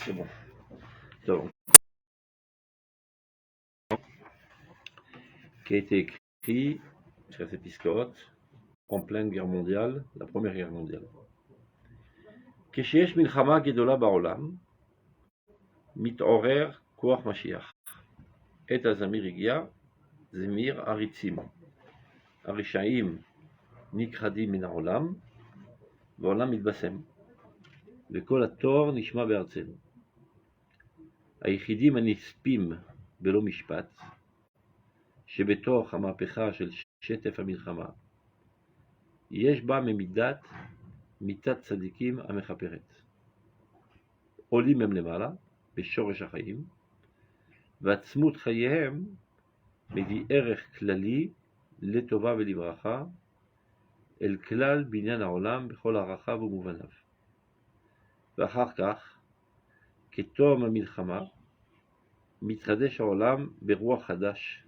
C'est bon. Donc, qui a été écrit sur cette piscote en pleine guerre mondiale, la première guerre mondiale. כשיש מלחמה גדולה בעולם, מתעורר כוח משיח. עת הזמיר הגיע, זמיר עריצים. הרשעים נכחדים מן העולם, והעולם מתבשם. וכל התור נשמע בארצנו. היחידים הנספים בלא משפט, שבתוך המהפכה של שטף המלחמה, יש בה מיתת צדיקים המכפרת. עולים הם למעלה, בשורש החיים, ועצמות חייהם מביא ערך כללי לטובה ולברכה, אל כלל בניין העולם בכל הרחב ומובניו. ואחר כך, כתום המלחמה, מתחדש העולם ברוח חדש,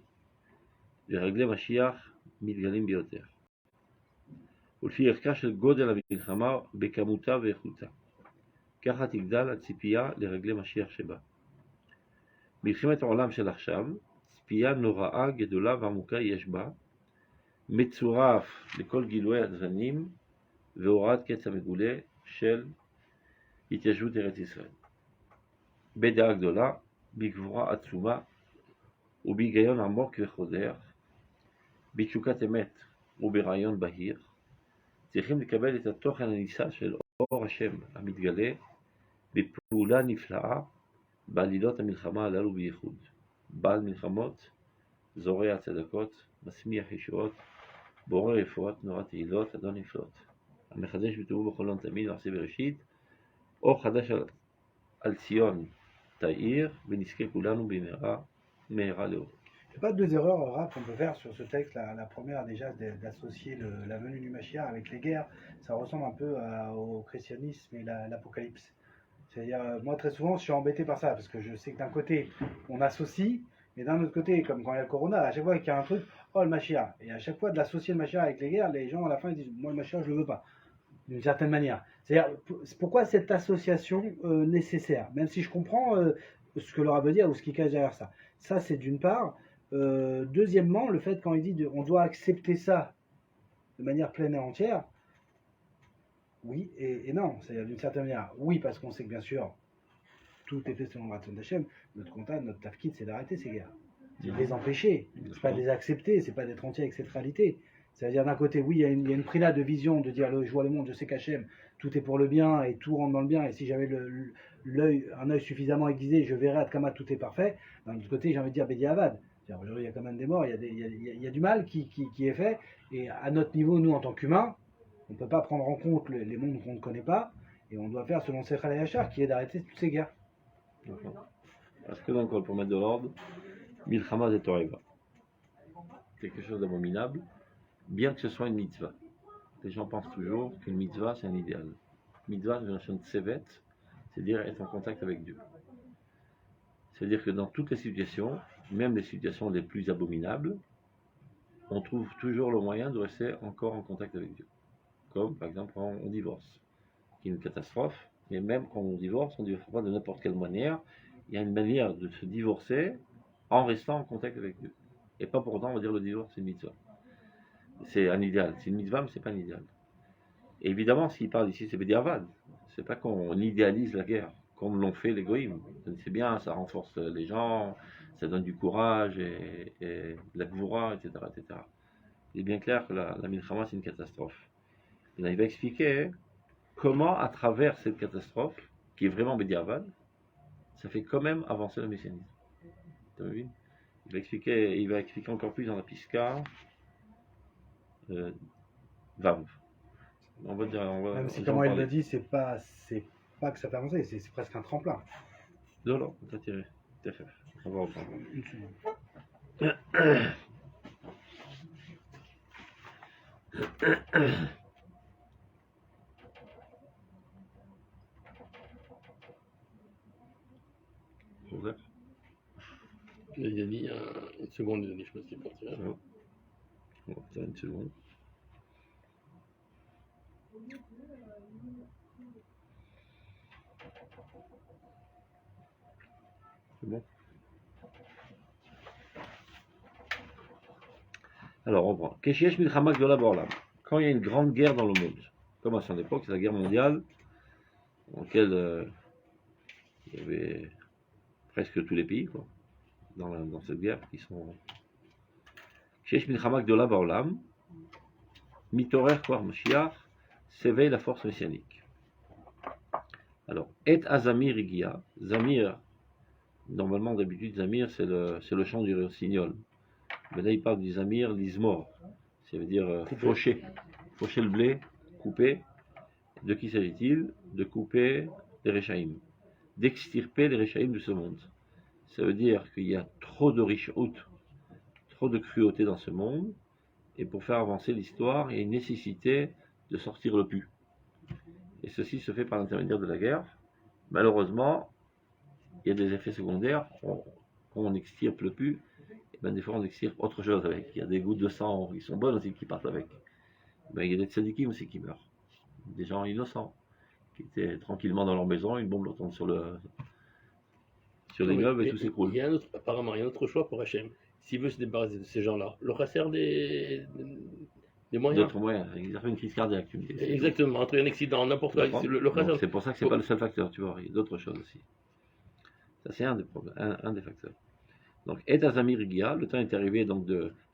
ורגלי משיח מתגלים ביותר. ולפי ערכה של גודל המלחמה בכמותה ואיכותה. ככה תגדל הציפייה לרגלי משיח שבה. מלחמת העולם של עכשיו, ציפייה נוראה, גדולה ועמוקה יש בה, מצורף לכל גילוי הזנים והוראת קץ המגולה של התיישבות ארץ ישראל. בדעה גדולה, בגבורה עצומה ובהיגיון עמוק וחודר, בתשוקת אמת וברעיון בהיר, צריכים לקבל את התוכן הנישא של אור השם המתגלה בפעולה נפלאה בעלילות המלחמה הללו בייחוד. בעל מלחמות, זורע צדקות, משמיח ישועות, בורא רפואות, נורא תהילות, אדון נפלאות. המחדש בטובו בכל יום תמיד ועשה בראשית, אור חדש על ציון תאיר, ונזכה כולנו במהרה לאור. Il n'y a pas deux erreurs rares qu'on peut faire sur ce texte. La première, déjà, d'associer la venue du Mashiach avec les guerres. Ça ressemble un peu au christianisme et l'apocalypse. C'est-à-dire, moi, très souvent, je suis embêté par ça, parce que je sais que d'un côté, on associe, mais d'un autre côté, comme quand il y a le Corona, à chaque fois qu'il y a un truc, oh, le Mashiach. Et à chaque fois, de l'associer le Mashiach avec les guerres, les gens, à la fin, ils disent, moi, le Mashiach, je ne le veux pas. D'une certaine manière. C'est-à-dire, pourquoi cette association nécessaire? Même si je comprends ce que Laura veut dire ou ce qui cache derrière ça. Ça, c'est d'une part. Deuxièmement, le fait quand il dit on doit accepter ça de manière pleine et entière, oui et non, c'est-à-dire d'une certaine manière, oui parce qu'on sait que bien sûr tout est fait selon le Ratzon d'Hachem, notre comptable, notre tafkid, c'est d'arrêter ces guerres, c'est de les empêcher, c'est pas de les accepter, c'est pas d'être entier avec cette réalité. C'est-à-dire d'un côté, oui, il y a une prila de vision, de dire je vois le monde, je sais qu'Hachem, tout est pour le bien et tout rentre dans le bien, et si j'avais un œil suffisamment aiguisé, je verrais à Tkama tout est parfait. D'un autre côté, j'ai envie de dire Bedi Avad. Aujourd'hui, il y a quand même des morts, il y a du mal qui est fait, et à notre niveau, nous, en tant qu'humains, on ne peut pas prendre en compte les mondes qu'on ne connaît pas, et on doit faire selon Sechal Yachar, qui est d'arrêter toutes ces guerres. Parce que donc, pour mettre de l'ordre, Milchama et Toreva, quelque chose d'abominable, bien que ce soit une mitzvah. Les gens pensent toujours qu'une mitzvah, c'est un idéal. Mitzvah, c'est une notion de tsevet, c'est-à-dire être en contact avec Dieu. C'est-à-dire que dans toutes les situations, même les situations les plus abominables, on trouve toujours le moyen de rester encore en contact avec Dieu. Comme par exemple quand on divorce, qui est une catastrophe, mais même quand on divorce pas de n'importe quelle manière. Il y a une manière de se divorcer en restant en contact avec Dieu. Et pas pour autant on va dire le divorce c'est une mitzvah. C'est un idéal, c'est une mitzvah mais c'est pas un idéal. Et évidemment s'il parle ici c'est Bediavad, c'est pas qu'on idéalise la guerre, comme l'ont fait les goïms. C'est bien, ça renforce les gens, ça donne du courage et de la gvoura, etc., etc. Il est bien clair que la milchama c'est une catastrophe. Et là, il va expliquer comment, à travers cette catastrophe, qui est vraiment Bediavad, ça fait quand même avancer le messianisme. Tu as vu? Il va expliquer encore plus dans la Piska Vav. On va dire. Même si, comment il le dit, c'est pas que ça fait avancer, c'est presque un tremplin. Non, t'as tiré. T'as fait. On va reprendre. Une seconde. Il a dit une seconde, il a dit je me suis parti. On va faire une seconde. C'est bon. Alors, on prend. Keshesh milchama gdola ba'olam. Quand il y a une grande guerre dans le monde, comme à son époque, c'est la guerre mondiale, dans laquelle il y avait presque tous les pays, quoi, dans cette guerre, qui sont. Keshesh milchama gdola ba'olam, mitorer kwar Mashiach, s'éveille la force messianique. Alors, et azamir igia, zamir, normalement d'habitude, zamir c'est le chant du rossignol. Mais là, il parle du zamir, l'ismor. Ça veut dire faucher. Faucher le blé, couper. De qui s'agit-il? De couper les réchaïm. D'extirper les réchaïm de ce monde. Ça veut dire qu'il y a trop de richout, trop de cruauté dans ce monde. Et pour faire avancer l'histoire, il y a une nécessité de sortir le pu. Et ceci se fait par l'intermédiaire de la guerre. Malheureusement, il y a des effets secondaires. Quand on extirpe le pu, ben, des fois on extirpe autre chose avec. Il y a des gouttes de sang qui sont bonnes aussi qui partent avec. Ben, il y a des tzadikim aussi qui meurent. Des gens innocents qui étaient tranquillement dans leur maison, une bombe leur tombe sur l'immeuble et tout s'écroule. Apparemment, il y a un autre choix pour Hachem. S'il veut se débarrasser de ces gens-là, leur sert des moyens. D'autres moyens. Il a fait une crise cardiaque, tu me dis. Exactement, entre un accident, n'importe quoi. C'est pour ça que c'est pas le seul facteur, tu vois. Il y a d'autres choses aussi. Ça, c'est un des problèmes, un des facteurs. Donc, et azamir igia, le temps est arrivé donc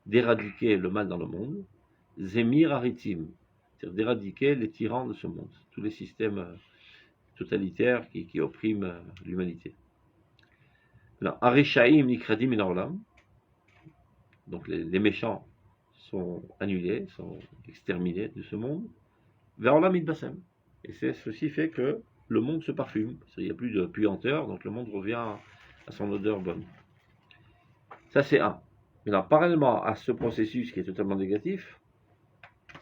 d'éradiquer le mal dans le monde. Zemir aritim, c'est-à-dire d'éradiquer les tyrans de ce monde, tous les systèmes totalitaires qui oppriment l'humanité. Arishaim nikradim min haolam, donc les méchants sont annulés, sont exterminés de ce monde. Ve'olam mitbasem, et ceci fait que le monde se parfume, il n'y a plus de puanteur, donc le monde revient à son odeur bonne. Ça c'est un. Maintenant, parallèlement à ce processus qui est totalement négatif,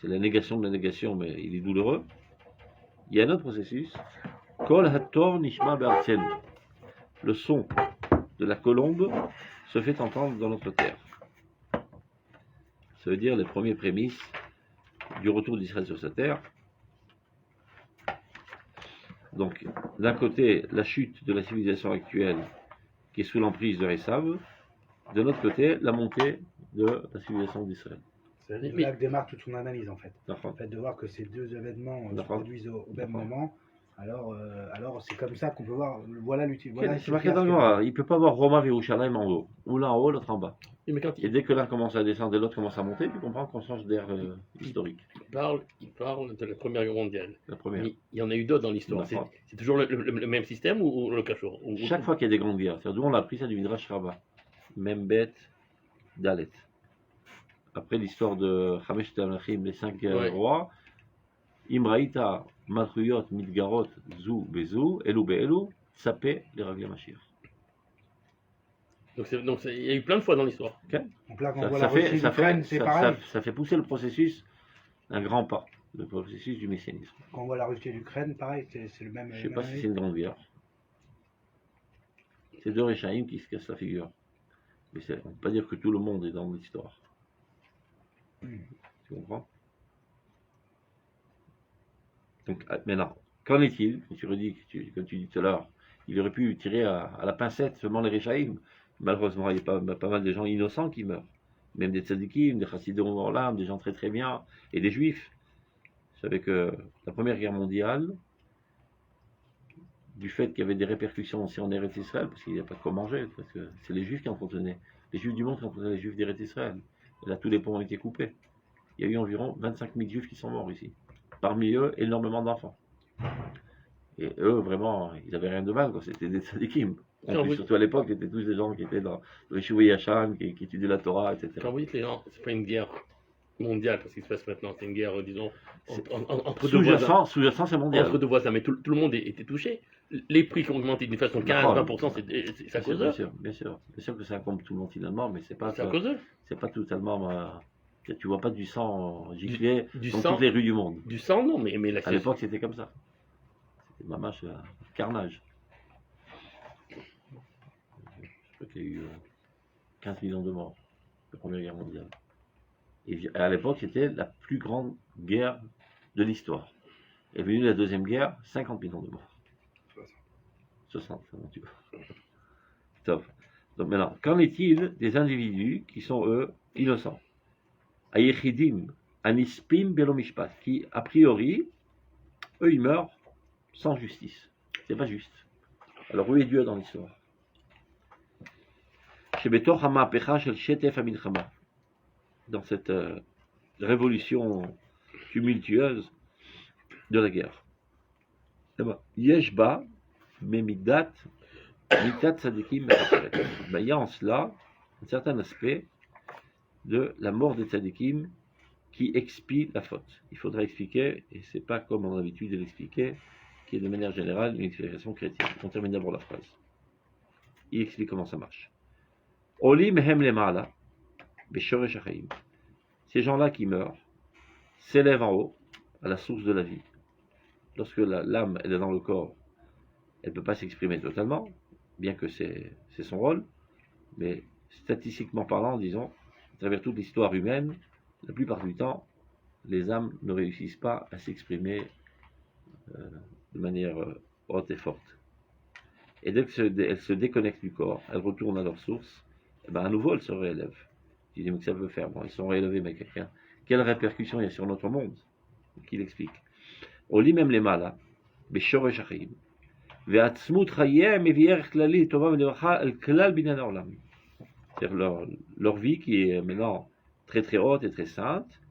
c'est la négation de la négation, mais il est douloureux, il y a un autre processus, Kol hator nishma be'artzenu. Le son de la colombe se fait entendre dans notre terre. Ça veut dire les premières prémices du retour d'Israël sur sa terre. Donc, d'un côté, la chute de la civilisation actuelle qui est sous l'emprise de Esav, de l'autre côté, la montée de la civilisation d'Israël. C'est là que démarre toute son analyse en fait. D'accord. Le fait de voir que ces deux événements se D'accord. produisent au même moment, alors c'est comme ça qu'on peut voir, voilà l'utilité. C'est marqué dans le noir, il ne peut pas avoir Roma Yerushalayim en haut, ou l'un en haut, l'autre en bas. Mais quand Et dès que l'un commence à descendre et l'autre commence à monter, tu comprends qu'on change d'air historique. il parle de la Première Guerre mondiale. La première. Mais il y en a eu d'autres dans l'histoire. D'accord. C'est toujours le même système ou le cachot? Chaque fois qu'il y a des grandes guerres, c'est-à-dire d'où on a appris ça du Midrash Rabbah, Membet, Dalet. Après l'histoire de Chamesh Tamachim, les 5 rois, Imraïta, Matruyot, Midgarot, Zou, Bezou, Elou, Beelou, Sapé, les Raglim Machir. Donc il y a eu plein de fois dans l'histoire. Okay. Donc là, quand on voit la Russie et l'Ukraine, c'est pareil. Ça fait pousser le processus un grand pas, le processus du messianisme. Quand on voit la Russie et l'Ukraine, pareil, c'est le même. Je ne sais pas si c'est une grande guerre. C'est deux Réchaïm qui se cassent la figure. Mais on ne peut pas dire que tout le monde est dans l'histoire. Tu comprends? Donc maintenant, qu'en est-il? Tu redis, comme tu dis tout à l'heure, il aurait pu tirer à la pincette seulement les Réchaïm. Malheureusement, il y a pas mal de gens innocents qui meurent. Même des tzadikim, des chassidim olam, des gens très très bien, et des juifs. Vous savez que la Première Guerre mondiale, du fait qu'il y avait des répercussions aussi en Eretz Israël, parce qu'il n'y a pas de quoi manger, parce que c'est les juifs qui entretenaient, les juifs du monde qui entretenaient les juifs d'Eretz Israël. Et là, tous les ponts ont été coupés. Il y a eu environ 25 000 juifs qui sont morts ici. Parmi eux, énormément d'enfants. Et eux, vraiment, ils n'avaient rien de mal, c'était des tzadikim. En plus, surtout à l'époque, c'était tous des gens qui étaient dans le Shivui Yachan, qui étudiaient la Torah, etc. Quand vous dites les gens, c'est pas une guerre mondiale, parce qu'il se passe maintenant, c'est une guerre, disons, entre deux voisins. Sous-jacent, c'est mondial. Entre deux voisins, mais tout le monde était touché. Les prix qui ont augmenté d'une façon 15-20%, c'est à cause d'eux. Bien sûr que ça incombe tout le monde finalement, mais c'est pas à cause d'eux. C'est pas totalement. Tu vois pas du sang gicler dans sang, toutes les rues du monde. Du sang, non, mais à l'époque, c'était comme ça. C'était mamache carnage. Je crois qu'il y a eu 15 millions de morts, la Première Guerre mondiale. Et à l'époque, c'était la plus grande guerre de l'histoire. Est venue la Deuxième Guerre, 50 millions de morts. 60, tu vois. Top. Donc maintenant, qu'en est-il des individus qui sont, eux, innocents? Ayechidim, anispim belomishpat, qui, a priori, eux, ils meurent sans justice. C'est pas juste. Alors, où est Dieu dans l'histoire? Shebetor hamapecha shel shetef hamilchama, dans cette révolution tumultueuse de la guerre. Yeshba, memidat, mitat sadikim, il y a en cela un certain aspect de la mort des tzadikim qui expie la faute. Il faudra expliquer, et c'est pas comme on a l'habitude de l'expliquer, qui est de manière générale une explication chrétienne. On termine d'abord la phrase. Il explique comment ça marche. Olim hem lemala, beshoresh hachaim. Ces gens-là qui meurent s'élèvent en haut, à la source de la vie. Lorsque l'âme est dans le corps, elle ne peut pas s'exprimer totalement, bien que c'est son rôle, mais statistiquement parlant, disons, à travers toute l'histoire humaine, la plupart du temps, les âmes ne réussissent pas à s'exprimer de manière haute et forte. Et dès qu'elles se déconnectent du corps, elles retournent à leur source, et ben à nouveau elles se réélèvent. Tu dis, mais que ça veut faire? Bon, elles sont réélevées, mais quelqu'un. Quelle répercussion il y a sur notre monde? Qu'il explique. On lit même les malas, beshoresh hachim, ve'atzmut chayem evierch klali tova v'levacha al klal binyan ha'olam. C'est-à-dire leur vie qui est maintenant très très haute et très sainte,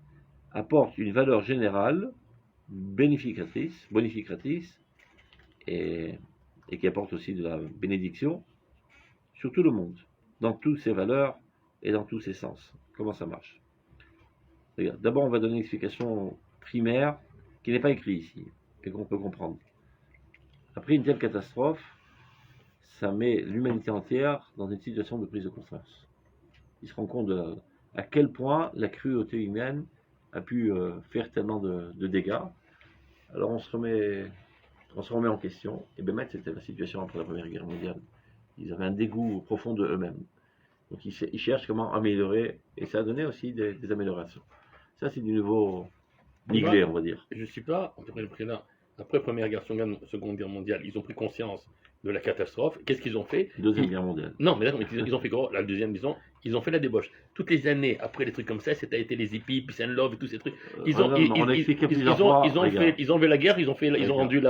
apporte une valeur générale bonificatrice et qui apporte aussi de la bénédiction sur tout le monde, dans toutes ses valeurs et dans tous ses sens. Comment ça marche? Regarde, d'abord on va donner une explication primaire qui n'est pas écrite ici et qu'on peut comprendre. Après une telle catastrophe, ça met l'humanité entière dans une situation de prise de conscience. Il se rend compte à quel point la cruauté humaine a pu faire tellement de dégâts. Alors on se remet en question. Et bien, c'était la situation après la Première Guerre mondiale. Ils avaient un dégoût profond de eux-mêmes. Donc ils cherchent comment améliorer, et ça a donné aussi des améliorations. Ça, c'est du nouveau niglé, on va dire. Je ne suis pas, après Première Guerre, Seconde Guerre mondiale, ils ont pris conscience de la catastrophe. Qu'est-ce qu'ils ont fait? Deuxième Guerre mondiale. Non, mais ils ont fait quoi? La deuxième, disons, ils ont fait la débauche. Toutes les années après les trucs comme ça, c'était été les hippies, peace and love et tous ces trucs. Ils ont fait la guerre, ils ont rendu ils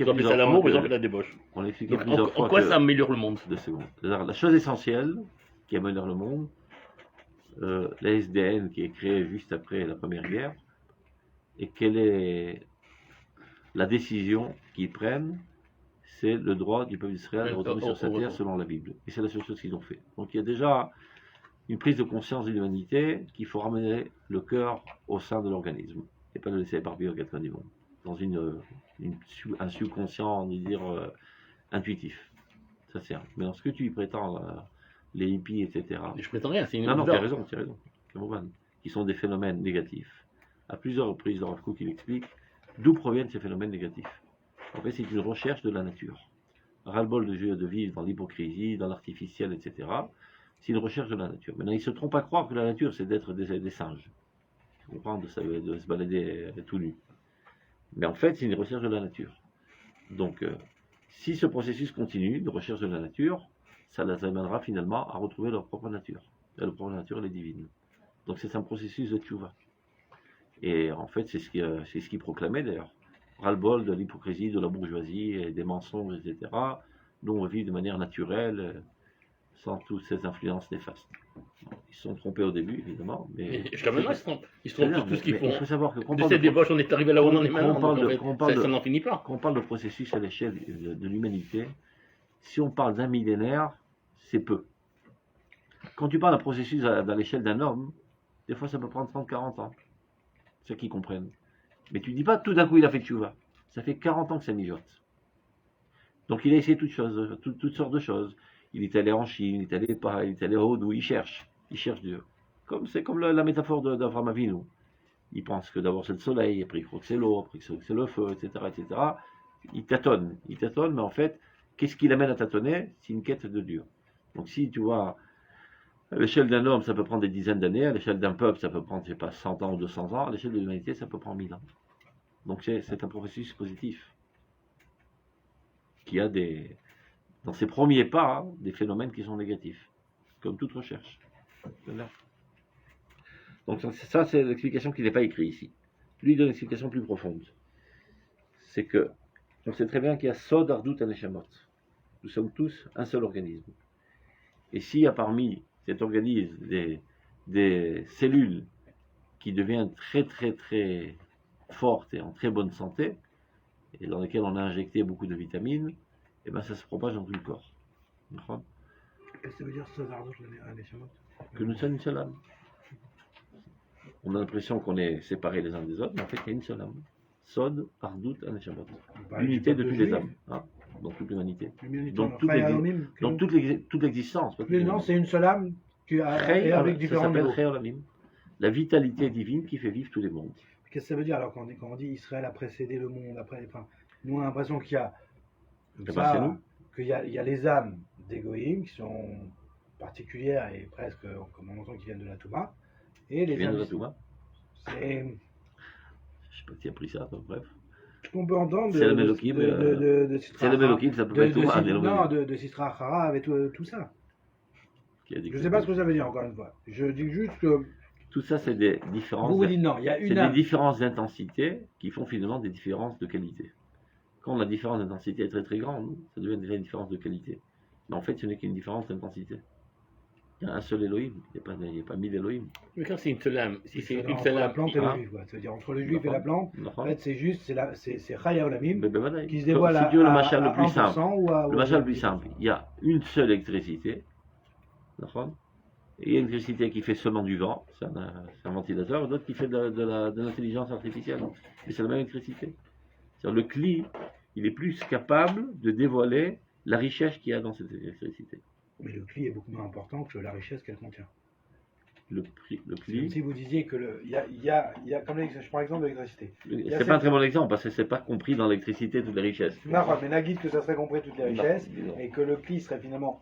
ont fait ça l'amour, ils ont fait la débauche. On expliqué plusieurs fois. En quoi ça améliore le monde? 2 secondes. La chose essentielle qui améliore le monde, la SDN qui est créée juste après la Première Guerre, et quelle est la décision qu'ils prennent? C'est le droit du peuple d'Israël de retourner sur sa terre selon la Bible. Et c'est la seule chose qu'ils ont fait. Donc il y a déjà une prise de conscience de l'humanité qu'il faut ramener le cœur au sein de l'organisme et pas le laisser éparpiller aux quatre coins du monde. Dans un subconscient, on va dire, intuitif. Ça sert. Mais dans ce que tu y prétends, les hippies, etc. Je prétends rien, c'est une Non, tu as raison. Qui sont des phénomènes négatifs. À plusieurs reprises, dans Rav Kook, il explique d'où proviennent ces phénomènes négatifs. En fait, c'est une recherche de la nature. Ras-le-bol de vivre dans l'hypocrisie, dans l'artificiel, etc. C'est une recherche de la nature. Maintenant, ils ne se trompent à croire que la nature, c'est d'être des singes. Tu comprends, de se balader tout nu. Mais en fait, c'est une recherche de la nature. Donc, si ce processus continue de recherche de la nature, ça les amènera finalement à retrouver leur propre nature. Et leur propre nature, elle est divine. Donc, c'est un processus de tchouva. Et en fait, c'est ce qui proclamait d'ailleurs. Ras-le-bol de l'hypocrisie, de la bourgeoisie, et des mensonges, etc. Nous, on vit de manière naturelle, sans toutes ces influences néfastes. Ils se sont trompés au début, évidemment. Mais jusqu'à maintenant, ils se trompent tout ce qu'ils font. Il faut savoir que de cette débauche, on est arrivé là où on en est maintenant. Ça n'en finit pas. Quand on parle de processus à l'échelle de l'humanité, si on parle d'un millénaire, c'est peu. Quand tu parles d'un processus à l'échelle d'un homme, des fois ça peut prendre 30-40 ans. Ceux qui comprennent. Mais tu dis pas tout d'un coup il a fait tchouva. Ça fait 40 ans que ça mijote. Donc il a essayé toutes sortes de choses. Il est allé en Chine, il est allé au Houdou, il cherche Dieu. C'est comme la métaphore d'Avraham Avinu. Il pense que d'abord c'est le soleil, après il croit que c'est l'eau, après que c'est le feu, etc., etc. Il tâtonne, mais en fait, qu'est-ce qui l'amène à tâtonner? C'est une quête de Dieu. Donc si tu vois, à l'échelle d'un homme, ça peut prendre des dizaines d'années, à l'échelle d'un peuple, ça peut prendre, je sais pas, 100 ans ou 200 ans, à l'échelle de l'humanité, ça peut prendre 1000 ans. Donc c'est un processus positif qui a dans ses premiers pas des phénomènes qui sont négatifs, comme toute recherche. Voilà. Donc ça, c'est l'explication qui n'est pas écrite ici. Lui, il donne une explication plus profonde. C'est que, on sait très bien qu'il y a Sod, Ardout et Neshamot. Nous sommes tous un seul organisme. Et s'il y a parmi cet organisme des cellules qui deviennent très très très fortes et en très bonne santé, et dans lesquelles on a injecté beaucoup de vitamines, et ben ça se propage dans tout le corps. D'accord ? Qu'est-ce que ça veut dire ce Zardout, les Shamot? Que nous sommes une seule âme. On a l'impression qu'on est séparés les uns des autres, mais en fait il y a une seule âme. Sod, Ardout, Neshamot. L'unité de toutes les âmes, hein, dans toute l'humanité. Donc toute l'existence. Non, c'est une seule âme qui a, avec différents niveaux. Ça s'appelle Olamim. La vitalité divine qui fait vivre tous les mondes. Qu'est-ce que ça veut dire alors quand on dit Israël a précédé le monde après, enfin, nous on a l'impression qu'il y a qu'il y a les âmes des Goïm qui sont particulières et presque, comme on entend, qui viennent de la Touma. Et les viennent âmes de la Touma. C'est... Je sais pas qui a pris ça, bref. Ce qu'on peut entendre c'est le Melokim, c'est le Melokim, ça peut pas être Touma. Non, de Sisra Achara avec tout ça. Je ne sais pas ce que ça veut dire encore une fois. Je dis juste que... Tout ça, c'est des différences. Vous dites non, il y a une c'est des différences d'intensité qui font finalement des différences de qualité. Quand la différence d'intensité est très très grande, ça devient déjà une différence de qualité. Mais en fait, ce n'est qu'une différence d'intensité. Il y a un seul Elohim, il n'y a pas 1000 Elohim. Mais quand c'est une seule âme, si c'est une entre seule la âme, plante et le juif, c'est-à-dire entre le juif et la plante, en fait, c'est juste, c'est Chaya Olamim qui se dévoile à 1% le machal le plus simple. Le machal le plus simple, il y a une seule électricité, d'accord ? Et il y a une électricité qui fait seulement du vent, c'est un ventilateur, et d'autres qui fait de l'intelligence artificielle. Mais c'est la même électricité. C'est-à-dire le cli, il est plus capable de dévoiler la richesse qu'il y a dans cette électricité. Mais le cli est beaucoup moins important que la richesse qu'elle contient. Le cli. Si vous disiez que il y a comme je prends l'exemple de l'électricité. C'est pas un très bon exemple parce que c'est pas compris dans l'électricité toutes les richesses. Non, mais Nagid que ça serait compris toutes les richesses et que le cli serait finalement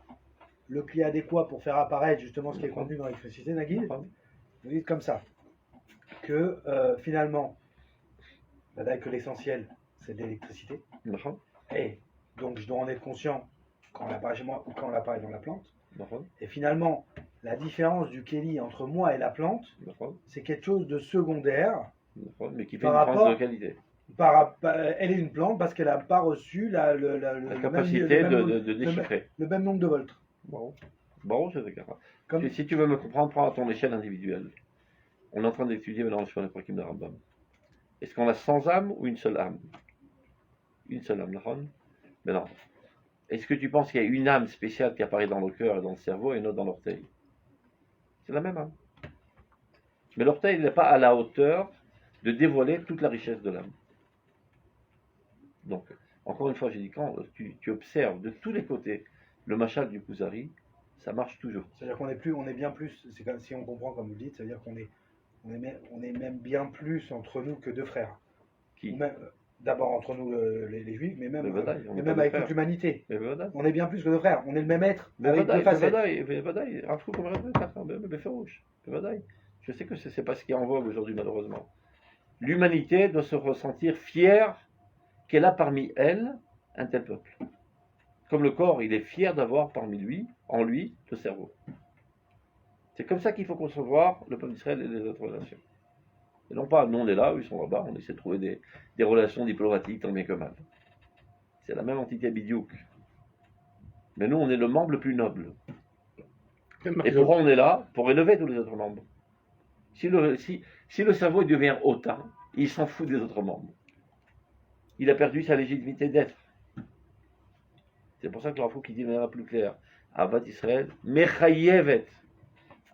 le cli adéquat pour faire apparaître justement ce qui est contenu dans l'électricité, Nagid. Vous dites comme ça que finalement, que l'essentiel c'est de l'électricité. Et donc je dois en être conscient quand on l'apparaît chez moi ou quand on l'apparaît dans la plante. Et finalement, la différence du Kéli entre moi et la plante, c'est quelque chose de secondaire. Mais qui fait une différence de qualité. Elle est une plante parce qu'elle n'a pas reçu la capacité de déchiffrer. Le même nombre de volts. Bon, c'est d'accord. Si tu veux me comprendre, prends à ton échelle individuelle. On est en train d'étudier maintenant sur les Prakim de Rambam. Est-ce qu'on a 100 âmes ou une seule âme? Une seule âme, mais non. Est-ce que tu penses qu'il y a une âme spéciale qui apparaît dans le cœur et dans le cerveau et une autre dans l'orteil? C'est la même âme. Mais l'orteil n'est pas à la hauteur de dévoiler toute la richesse de l'âme. Donc, encore une fois, j'ai dit, quand tu observes de tous les côtés le machal du Kuzari, ça marche toujours. C'est-à-dire qu'on est bien plus, c'est comme si on comprend comme vous dites, c'est-à-dire qu'on est même bien plus entre nous que deux frères. Qui? D'abord entre nous les juifs, mais même avec toute l'humanité. On est bien plus que deux frères, on est le même être, avec deux facettes. Je sais que c'est pas ce qui est en vogue aujourd'hui malheureusement. L'humanité doit se ressentir fière qu'elle a parmi elle un tel peuple. Comme le corps, il est fier d'avoir parmi lui, en lui, le cerveau. C'est comme ça qu'il faut concevoir le peuple d'Israël et les autres nations. Et non pas, nous on est là, eux ils sont là-bas, on essaie de trouver des relations diplomatiques tant bien que mal. C'est la même entité bidiouk. Mais nous on est le membre le plus noble. Et pourquoi on est là? Pour élever tous les autres membres. Si le cerveau il devient hautain, il s'en fout des autres membres. Il a perdu sa légitimité d'être. C'est pour ça que l'enfant qui dit de manière plus claire, Avat Israël, Mechayevet,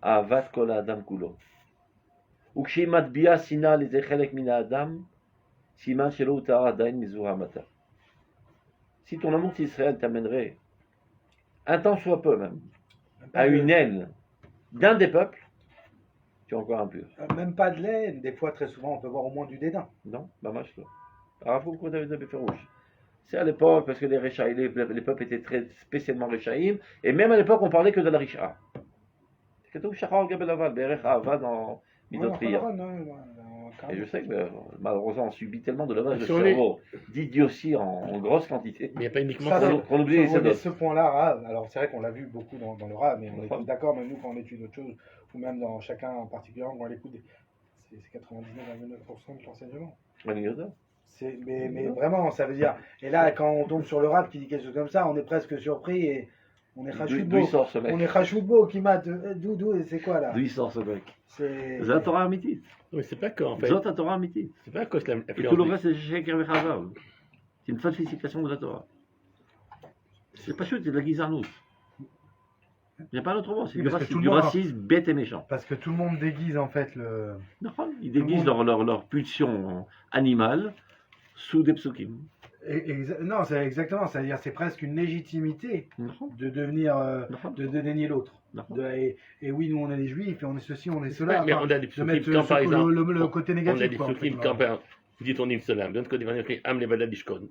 Avat Kol Adam Kulo. וכשהיא שנאה לאיזה חלק מן האדם, סימן שלא הותר עדיין מזוהה המתה. Si ton amour d'Israël t'amènerait, un tant soit peu même, à une haine d'un des peuples, tu es encore impur. Même pas de l'aide, des fois très souvent on peut voir au moins du dédain. Non, mamash là. Alors il faut qu'on ait des rouge. C'est à l'époque parce que les peuples étaient très spécialement réchaïm, et même à l'époque on parlait que de la richa. C'est que tout Shachar Gabel Aval, Berech Ava dans. Et je sais que malheureusement on subit tellement de lavage de Sur les- cerveau, d'idiotie en grosse quantité. Mais il n'y a pas uniquement Ça, ça. c'est- Qu'on oublie les Sur sadotes. ce point-là, Rav, alors c'est vrai qu'on l'a vu beaucoup dans le Rav, mais on est D'accord. tous d'accord, même nous quand on étudie autre chose, ou même dans chacun en particulier, quand on l'écoute, c'est 99,9% de l'enseignement. Mais vraiment, ça veut dire. Et là, quand on tombe sur le Rav qui dit quelque chose comme ça, on est presque surpris et on est D'où Chachoudbo. il sort ce On mec? est Chachoudbo qui mate. D'où, c'est quoi là? D'où il sort ce mec? C'est. C'est la Torah amitite. Mais c'est pas qu'en fait. C'est la Torah amitite. C'est pas à cause de Et tout l'influence. le reste, c'est Sheker Vechazav. C'est une falsification de la Torah. C'est pas chouette, c'est de la guizarnoute. Il n'y a pas d'autre mot, c'est Oui, du, parce que tout le du monde a- racisme bête et méchant. Parce que tout le monde déguise en fait le. Non, ils déguisent leur pulsion animale sous des psukim. Non, c'est exactement, c'est-à-dire c'est presque une légitimité Non, de devenir, non, de dénier l'autre. non. Et oui, nous on est des juifs et on est ceci, on est cela. Mais Enfin, on a des de psukim mettre quand par exemple. le côté On a négatif. des quoi, en fait, psukim voilà. quand par vous dites on est salam. D'un côté, il va écrit Am Levada Dishkon.